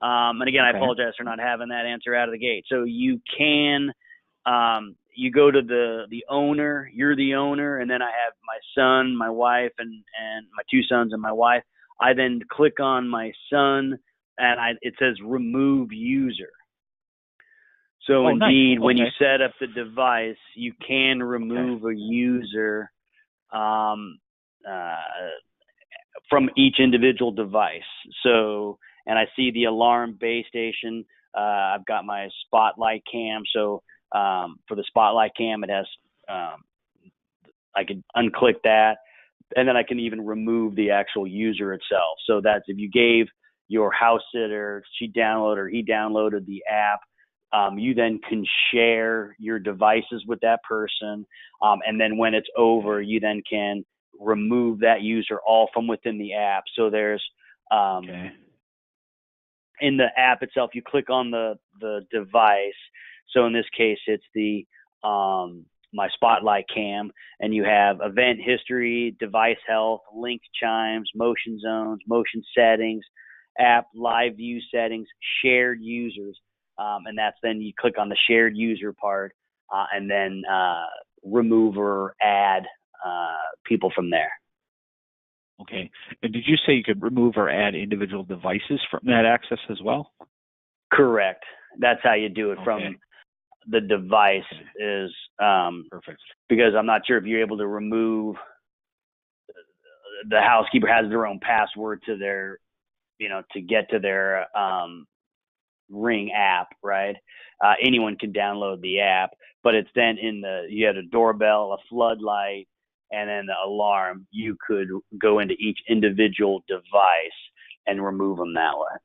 and again, I apologize for not having that answer out of the gate. So you can, you go to the owner, you're the owner, and then I have my son, my wife, and my two sons and my wife. I then click on my son, and it says remove user. So indeed, when you set up the device, you can remove a user from each individual device. So, and I see the alarm base station. I've got my spotlight cam. So for the spotlight cam, it has, I can unclick that, and then I can even remove the actual user itself. So that's if you gave your house sitter, he downloaded the app, you then can share your devices with that person. And then when it's over, you then can remove that user all from within the app. So there's, in the app itself, you click on the device. So in this case, it's the, my spotlight cam, and you have event history, device health, linked chimes, motion zones, motion settings, app live view settings, shared users. And that's then you click on the shared user part, and then remove or add people from there. Okay. And did you say you could remove or add individual devices from that access as well? Correct. That's how you do it from the device is perfect. Because I'm not sure if you're able to remove, the housekeeper has their own password to their, to get to their Ring app, right? Anyone can download the app, but it's then you had a doorbell, a floodlight, and then the alarm. You could go into each individual device and remove them that way.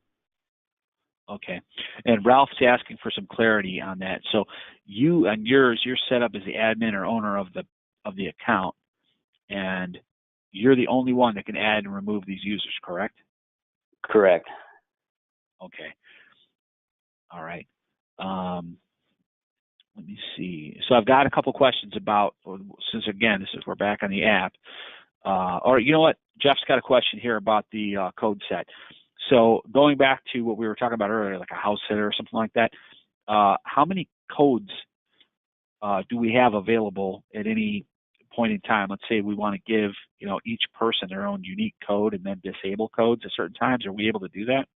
Okay. And Ralph's asking for some clarity on that. So you and you're set up as the admin or owner of the account, and you're the only one that can add and remove these users, correct? Correct. Okay. All right. Let me see. So I've got a couple questions about, since again, we're back on the app. Or you know what? Jeff's got a question here about the code set. So going back to what we were talking about earlier, like a house sitter or something like that, how many codes do we have available at any point in time? Let's say we want to give each person their own unique code and then disable codes at certain times. Are we able to do that?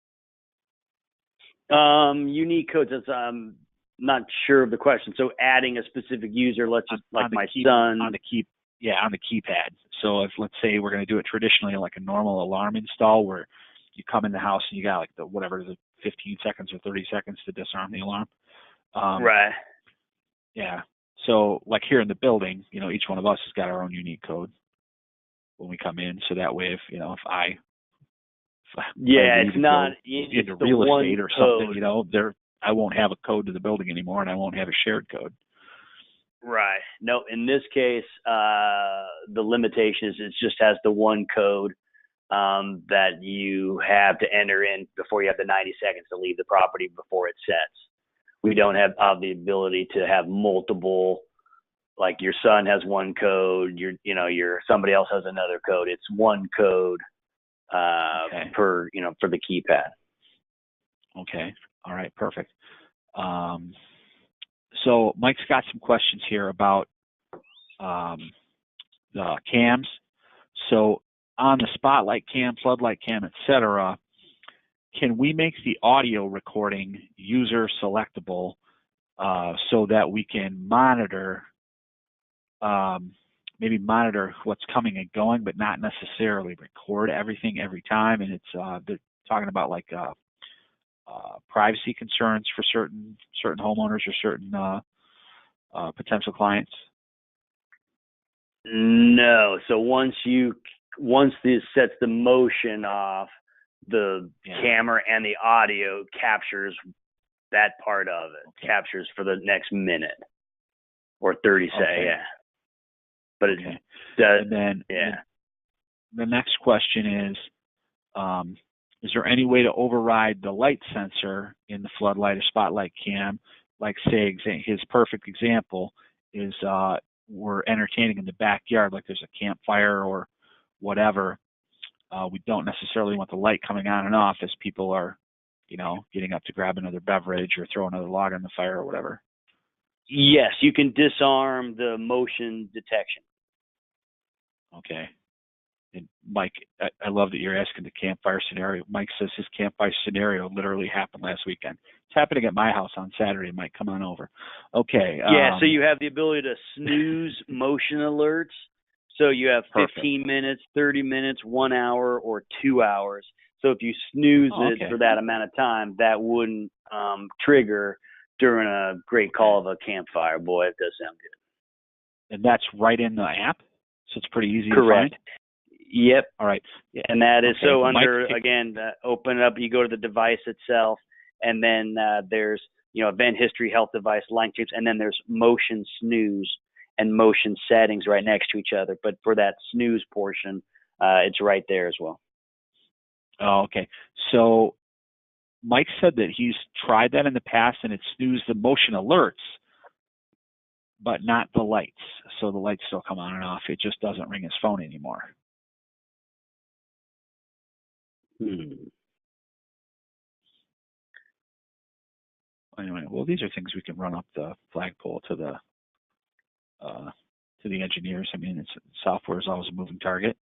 Unique codes. I'm not sure of the question. So adding a specific user, let's just like my son on the keypad. So if let's say we're going to do it traditionally like a normal alarm install, where you come in the house and you got like the 15 seconds or 30 seconds to disarm the alarm. Right. Yeah. So like here in the building, each one of us has got our own unique code when we come in. So that way, if I it's not into real estate or something, I won't have a code to the building anymore, and I won't have a shared code. Right. No, in this case, the limitation is it just has the one code that you have to enter in before you have the 90 seconds to leave the property before it sets. We don't have the ability to have multiple, like your son has one code, your somebody else has another code. It's one code for the keypad. Okay. All right. Perfect. So Mike's got some questions here about the cams. So on the spotlight cam, floodlight cam, etc., can we make the audio recording user selectable so that we can monitor, maybe monitor what's coming and going, but not necessarily record everything every time? And it's they're talking about like privacy concerns for certain homeowners or certain potential clients. No. So once this sets the motion off, the camera and the audio captures that part of it. Okay. Captures for the next minute or 30 seconds. Okay. Yeah. But okay. It does. And then the next question is there any way to override the light sensor in the floodlight or spotlight cam? Like, say, his perfect example is we're entertaining in the backyard, like there's a campfire or whatever. We don't necessarily want the light coming on and off as people are, getting up to grab another beverage or throw another log on the fire or whatever. Yes, you can disarm the motion detection. Okay. And Mike, I love that you're asking the campfire scenario. Mike says his campfire scenario literally happened last weekend. It's happening at my house on Saturday. Mike, come on over. Okay. Yeah, so you have the ability to snooze motion alerts. So you have 15 minutes, 30 minutes, 1 hour, or 2 hours. So if you snooze it for that amount of time, that wouldn't trigger during a great call of a campfire. Boy, it does sound good. And that's right in the app? So it's pretty easy Correct. to find? Yep. All right. And that is open it up, you go to the device itself, and then there's, event history, health device, line tips, and then there's motion snooze and motion settings right next to each other. But for that snooze portion, it's right there as well. Oh, okay. So Mike said that he's tried that in the past and it snoozed the motion alerts, but not the lights. So the lights still come on and off. It just doesn't ring his phone anymore. Anyway, well, these are things we can run up the flagpole to the engineers. I mean, software is always a moving target.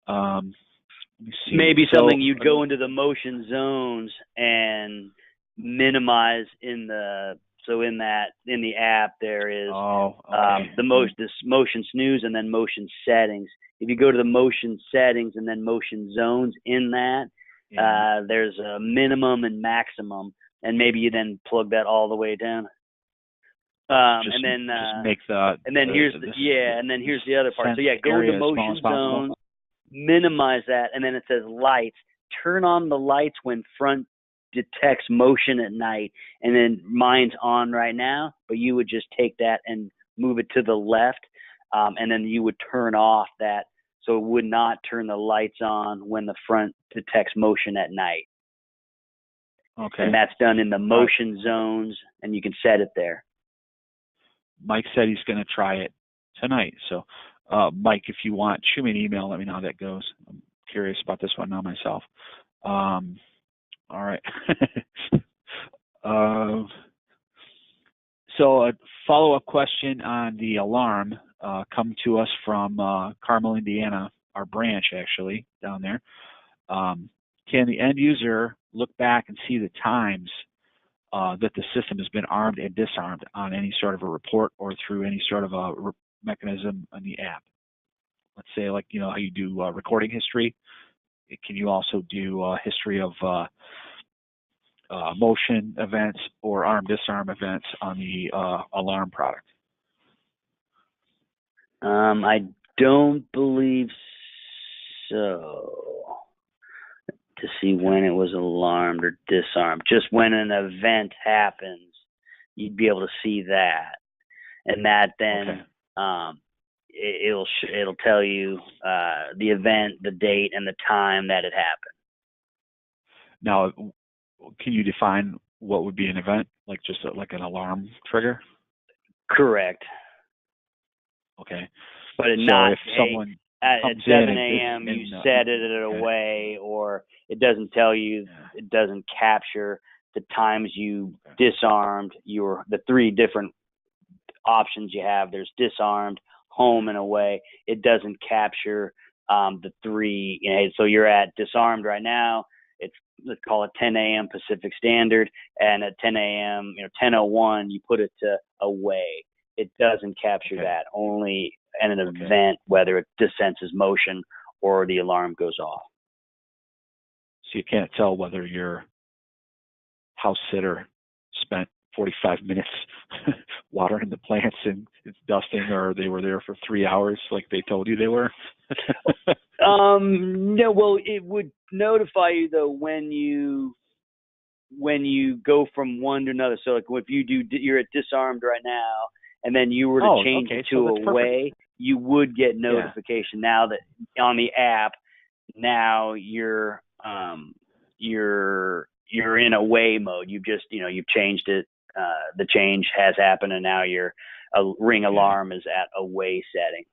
Let me see. Maybe something you'd go into the motion zones and minimize in the app there is this motion snooze and then motion settings. If you go to the motion settings and then motion zones in that, there's a minimum and maximum, and maybe you then plug that all the way down. And then here's the other part. So go into motion zones, minimize that, and then it says lights. Turn on the lights when front detects motion at night, and then mine's on right now, but you would just take that and move it to the left, and then you would turn off that so it would not turn the lights on when the front detects motion at night. Okay. And that's done in the motion zones, and you can set it there. Mike said he's going to try it tonight. So, Mike, if you want, shoot me an email. Let me know how that goes. I'm curious about this one now myself. All right. So a follow-up question on the alarm come to us from Carmel, Indiana, our branch actually down there. Can the end user look back and see the times that the system has been armed and disarmed on any sort of a report or through any sort of a mechanism on the app? Let's say, like, how you do recording history. Can you also do history of motion events or arm disarm events on the alarm product? I don't believe so. To see when it was alarmed or disarmed. Just when an event happens, you'd be able to see that. And that then, it'll tell you the event, the date, and the time that it happened. Now, can you define what would be an event? Like just like an alarm trigger? Correct. Okay. But so not if someone at comes 7 in a.m. and you set it away, or it doesn't tell you, it doesn't capture the times you disarmed the three different options you have. There's disarmed, home, and away. It doesn't capture the three. So you're at disarmed right now. It's, let's call it 10 a.m. Pacific Standard, and at 10 a.m., 10:01, you put it to away. It doesn't capture that, only in an event, whether it dissenses motion or the alarm goes off. So you can't tell whether your house sitter spent 45 minutes watering the plants and it's dusting, or they were there for 3 hours like they told you they were? No, well, it would notify you though when you go from one to another. So like if you're at disarmed right now, and then you were to change it to away, you would get notification now that on the app. Now you're in away mode. You've just you've changed it. The change has happened, and now your ring alarm is at away setting.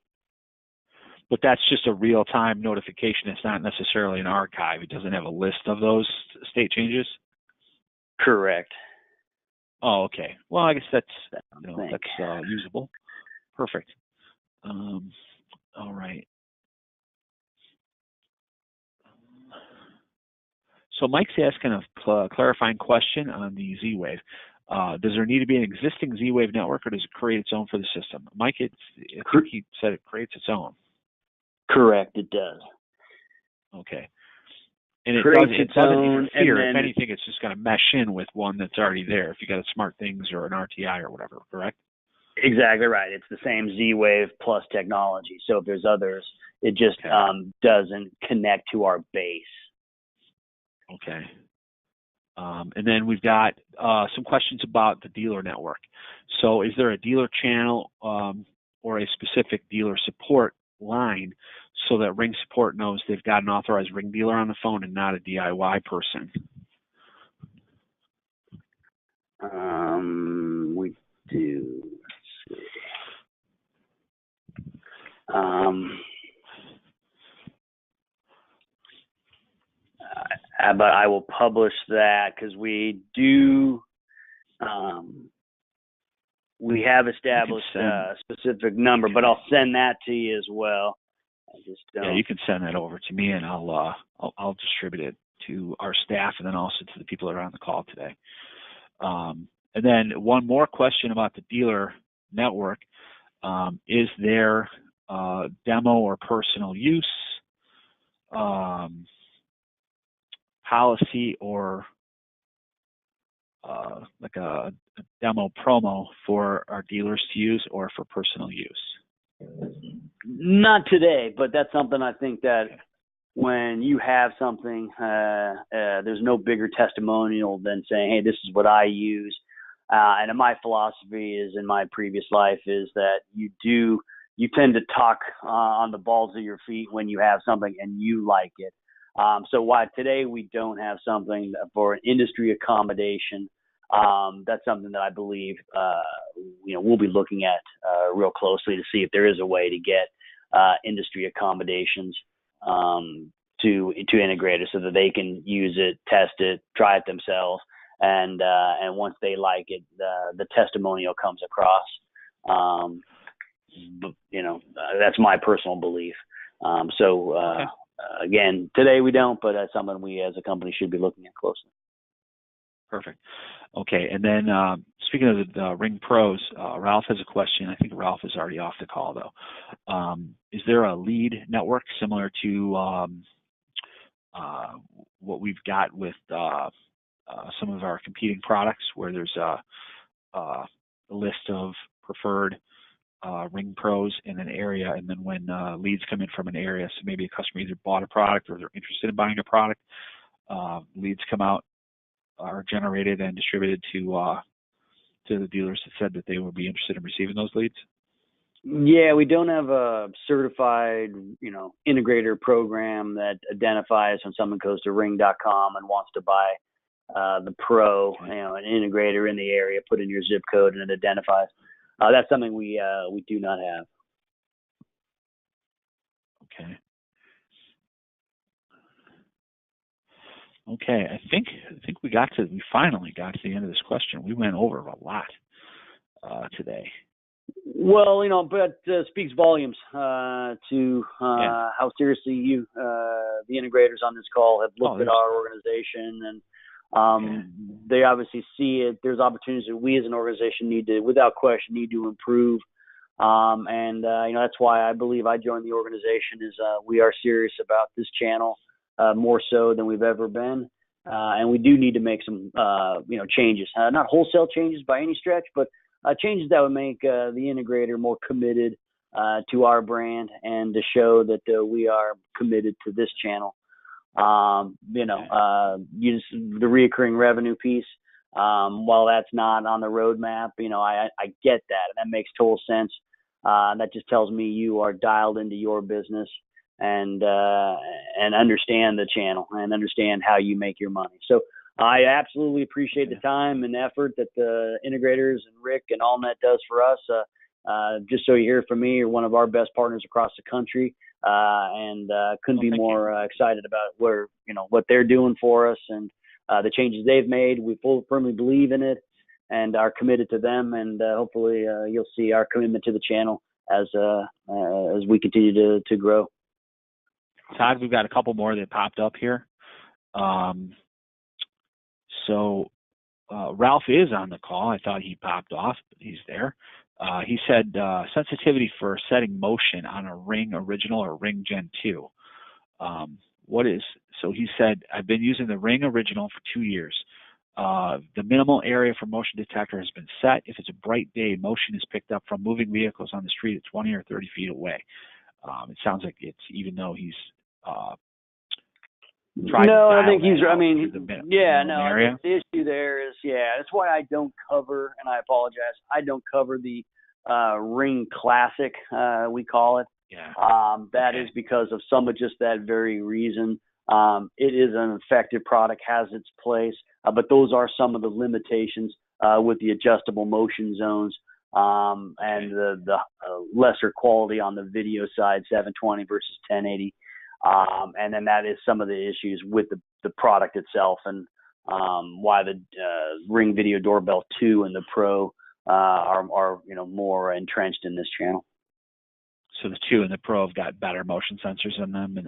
But that's just a real-time notification. It's not necessarily an archive. It doesn't have a list of those state changes? Correct. Oh, okay. Well, I guess that's usable. Perfect. All right. So Mike's asking a clarifying question on the Z-Wave. Does there need to be an existing Z-Wave network, or does it create its own for the system? Mike, I think he said it creates its own. Correct, it does. Okay. And it doesn't interfere. If anything, it's just going to mesh in with one that's already there. If you got a SmartThings or an RTI or whatever, correct? Exactly right. It's the same Z-Wave plus technology. So if there's others, it just doesn't connect to our base. Okay. And then we've got some questions about the dealer network. So is there a dealer channel or a specific dealer support line so that Ring Support knows they've got an authorized Ring dealer on the phone and not a DIY person? We do. Let's see. But I will publish that because we do. We have established a specific number, but I'll send that to you as well. Yeah, you can send that over to me, and I'll distribute it to our staff and then also to the people that are on the call today. And then one more question about the dealer network. Is there demo or personal use policy or like a demo promo for our dealers to use or for personal use? Not today, but that's something I think that when you have something, there's no bigger testimonial than saying, hey, this is what I use. And my philosophy is in my previous life is that you tend to talk on the balls of your feet when you have something and you like it. So while today we don't have something for an industry accommodation, that's something that I believe we'll be looking at real closely to see if there is a way to get industry accommodations to integrate it so that they can use it, test it, try it themselves, and once they like it, the testimonial comes across. That's my personal belief. Again, today we don't, but that's something we as a company should be looking at closely. Perfect. Okay, and then speaking of the Ring Pros, Ralph has a question. I think Ralph is already off the call, though. Is there a lead network similar to what we've got with some of our competing products, where there's a list of preferred Ring Pros in an area, and then when leads come in from an area, so maybe a customer either bought a product or they're interested in buying a product, leads come out, are generated and distributed to the dealers that said that they would be interested in receiving those leads? Yeah, we don't have a certified, integrator program that identifies when someone goes to ring.com and wants to buy the Pro, Okay. an integrator in the area, put in your zip code and it identifies. That's something we do not have. Okay. Okay, I think we finally got to the end of this question. We went over a lot today. Well, but speaks volumes to how seriously you, the integrators on this call, have looked at our organization, and they obviously see it. There's opportunities that we as an organization without question, need to improve. That's why I believe I joined the organization. Is we are serious about this channel more so than we've ever been, and we do need to make some changes. Not wholesale changes by any stretch, but changes that would make the integrator more committed to our brand and to show that we are committed to this channel. The reoccurring revenue piece, while that's not on the roadmap, I get that, and that makes total sense. That just tells me you are dialed into your business and understand the channel and understand how you make your money. So I absolutely appreciate the time and effort that the integrators and Rick and AllNet does for us. Just so you hear from me, you're one of our best partners across the country, and couldn't be more excited about what they're doing for us and the changes they've made. We firmly believe in it and are committed to them, and hopefully you'll see our commitment to the channel as we continue to grow. Todd, we've got a couple more that popped up here. So Ralph is on the call. I thought he popped off, but he's there. He said sensitivity for setting motion on a Ring Original or Ring Gen 2. So he said, I've been using the Ring Original for 2 years. The minimal area for motion detector has been set. If it's a bright day, motion is picked up from moving vehicles on the street at 20 or 30 feet away. It sounds like it's, even though he's I think he's. I mean, area. The issue there is, that's why I don't cover, and I apologize, I don't cover the Ring Classic, we call it. Yeah. That is because of some of just that very reason. It is an effective product, has its place, but those are some of the limitations with the adjustable motion zones and the lesser quality on the video side, 720 versus 1080. And then that is some of the issues with the product itself, and why the Ring Video Doorbell 2 and the Pro are more entrenched in this channel. So the 2 and the Pro have got better motion sensors in them, and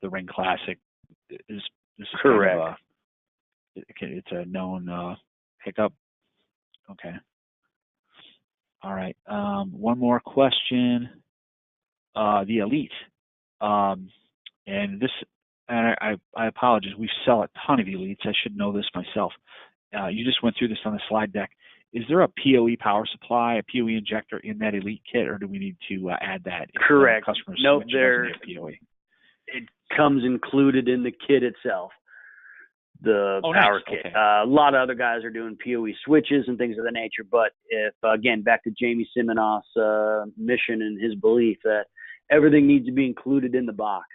the Ring Classic is correct. Kind of it's a known hiccup. Okay. All right. One more question. The Elite. And I apologize. We sell a ton of Elites. I should know this myself. You just went through this on the slide deck. Is there a PoE power supply, a PoE injector in that Elite kit, or do we need to add that? Correct. Nope, PoE. It comes included in the kit itself, the power kit. Okay. A lot of other guys are doing PoE switches and things of that nature, but if, again, back to Jamie Simonoff's mission and his belief that everything needs to be included in the box.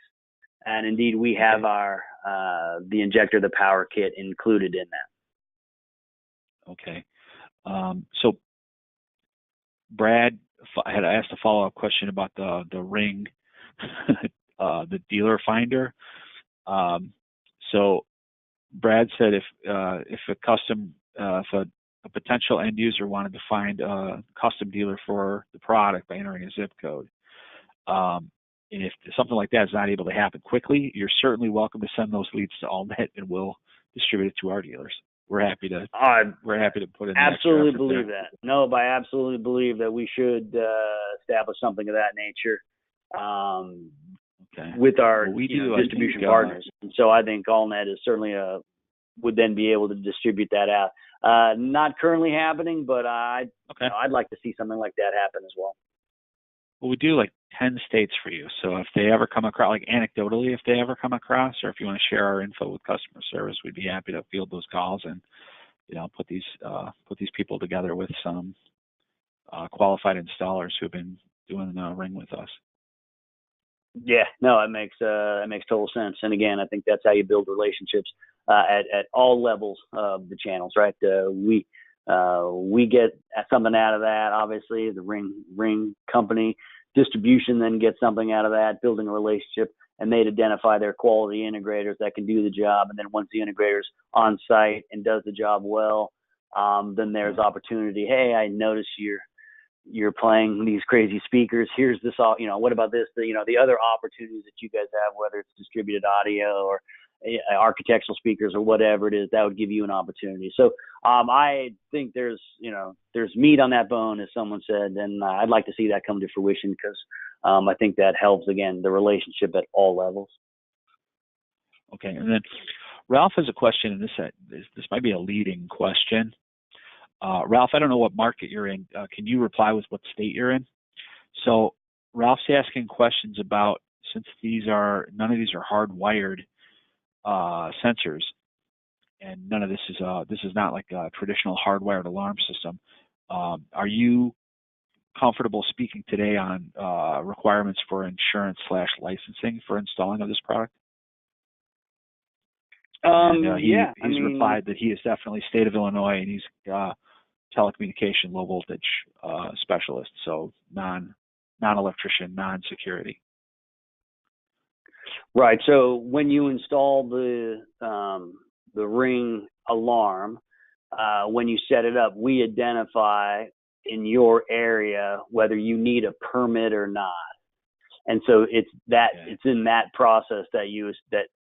And indeed, we have the injector, the power kit included in that. Okay. So Brad had asked a follow-up question about the Ring, the dealer finder. So Brad said if a potential end user wanted to find a custom dealer for the product by entering a zip code, and if something like that is not able to happen quickly, you're certainly welcome to send those leads to AllNet, and we'll distribute it to our dealers. We're happy to put in. Absolutely believe that. No, but I absolutely believe that we should establish something of that nature with our distribution partners. And so I think AllNet is certainly would then be able to distribute that out. Not currently happening, but I'd like to see something like that happen as well. Well, we do like 10 states for you. So if they ever come across, like anecdotally, if they ever come across, or if you want to share our info with customer service, we'd be happy to field those calls and, put these people together with some qualified installers who have been doing ring with us. Yeah, no, it makes total sense. And again, I think that's how you build relationships at all levels of the channels, right? We get something out of that. Obviously, the ring company distribution then gets something out of that, building a relationship, and they'd identify their quality integrators that can do the job. And then once the integrator's on site and does the job well, then there's opportunity. Hey, I notice you're playing these crazy speakers. Here's this all, what about this? The other opportunities that you guys have, whether it's distributed audio or architectural speakers or whatever it is, that would give you an opportunity. So I think there's meat on that bone, as someone said, and I'd like to see that come to fruition because I think that helps, again, the relationship at all levels. Okay, and then Ralph has a question, and this might be a leading question. Ralph, I don't know what market you're in. Can you reply with what state you're in? So Ralph's asking questions about, since none of these are hardwired sensors, and none of this is not like a traditional hardwired alarm system. Are you comfortable speaking today on requirements for insurance/licensing for installing of this product? He's replied that he is definitely state of Illinois, and he's telecommunication low voltage specialist, so non-electrician, non-security. Right. So when you install the Ring alarm, when you set it up, we identify in your area whether you need a permit or not, and so it's in that process that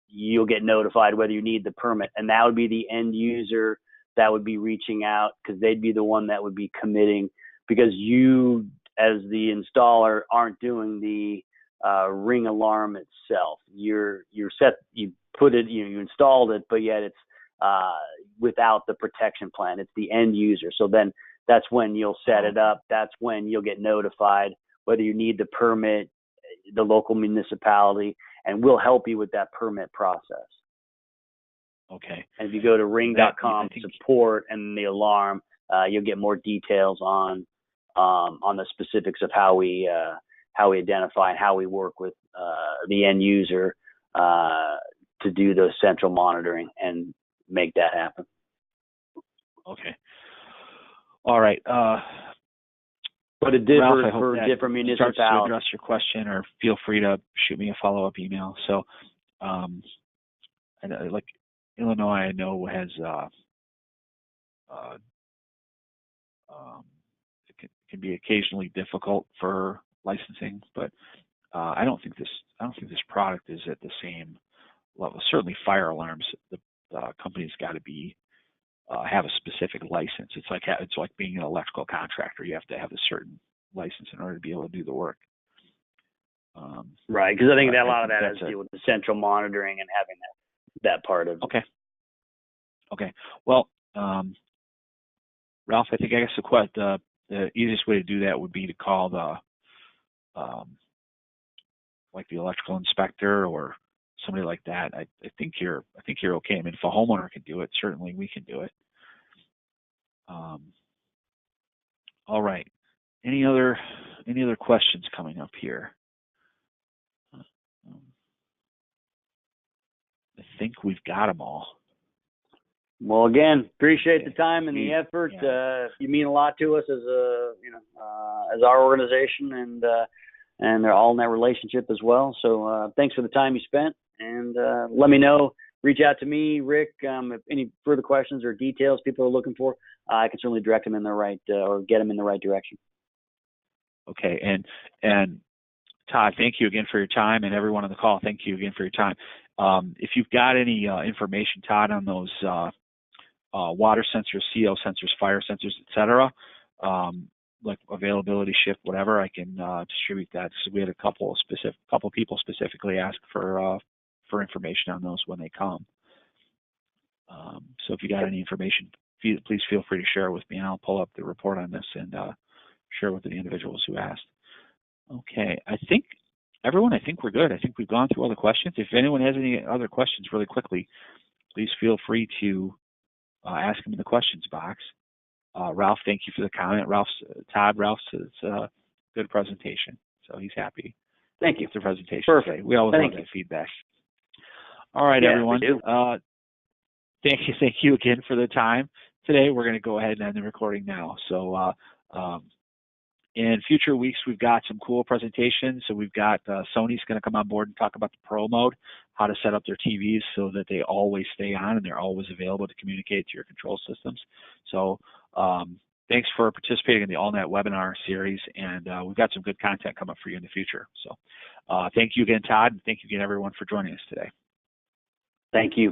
you'll get notified whether you need the permit, and that would be the end user that would be reaching out, because they'd be the one that would be committing, because you as the installer aren't doing the Ring alarm itself. You installed it, but yet it's without the protection plan. It's the end user. So then that's when you'll set it up. That's when you'll get notified whether you need the permit, the local municipality, and we'll help you with that permit process. Okay. And if you go to ring.com support and the alarm, you'll get more details on the specifics of how we identify and how we work with the end user to do the central monitoring and make that happen. Okay. All right. But it differs for different municipalities. To address your question, or feel free to shoot me a follow-up email. So, like Illinois, I know has it can be occasionally difficult for licensing, but I don't think this product is at the same level. Certainly, fire alarms, the company's got to be have a specific license. It's like being an electrical contractor. You have to have a certain license in order to be able to do the work. Right, because I think that a lot of that has to do with the central monitoring and having that part of it. Okay. Well, Ralph, I think the easiest way to do that would be to call the electrical inspector or somebody like that. I think you're okay. I mean, if a homeowner can do it, certainly we can do it. All right. Any other questions coming up here? I think we've got them all. Well, again, appreciate the time and the effort. Yeah. You mean a lot to us as as our organization, and they're all in that relationship as well. So thanks for the time you spent, and let me know. Reach out to me, Rick, if any further questions or details people are looking for. I can certainly direct them in the right or get them in the right direction. Okay, and Todd, thank you again for your time, and everyone on the call, thank you again for your time. If you've got any information, Todd, on those water sensors, CO sensors, fire sensors, etc., like availability, shift, whatever, I can distribute that. So we had a couple people specifically ask for information on those when they come. So if you got any information, please feel free to share it with me, and I'll pull up the report on this and share with the individuals who asked. Okay, I think we're good. I think we've gone through all the questions. If anyone has any other questions really quickly, please feel free to ask them in the questions box. Ralph, thank you for the comment. Ralph says, good presentation. So he's happy. Thank you. With the presentation Perfect. today. We always love that feedback. All right, everyone. We do. Thank you again for the time today. We're going to go ahead and end the recording now. So in future weeks, we've got some cool presentations. So we've got Sony's going to come on board and talk about the Pro Mode, how to set up their TVs so that they always stay on and they're always available to communicate to your control systems. So thanks for participating in the AllNet webinar series, and we've got some good content coming up for you in the future. So thank you again, Todd, and thank you again, everyone, for joining us today. Thank you.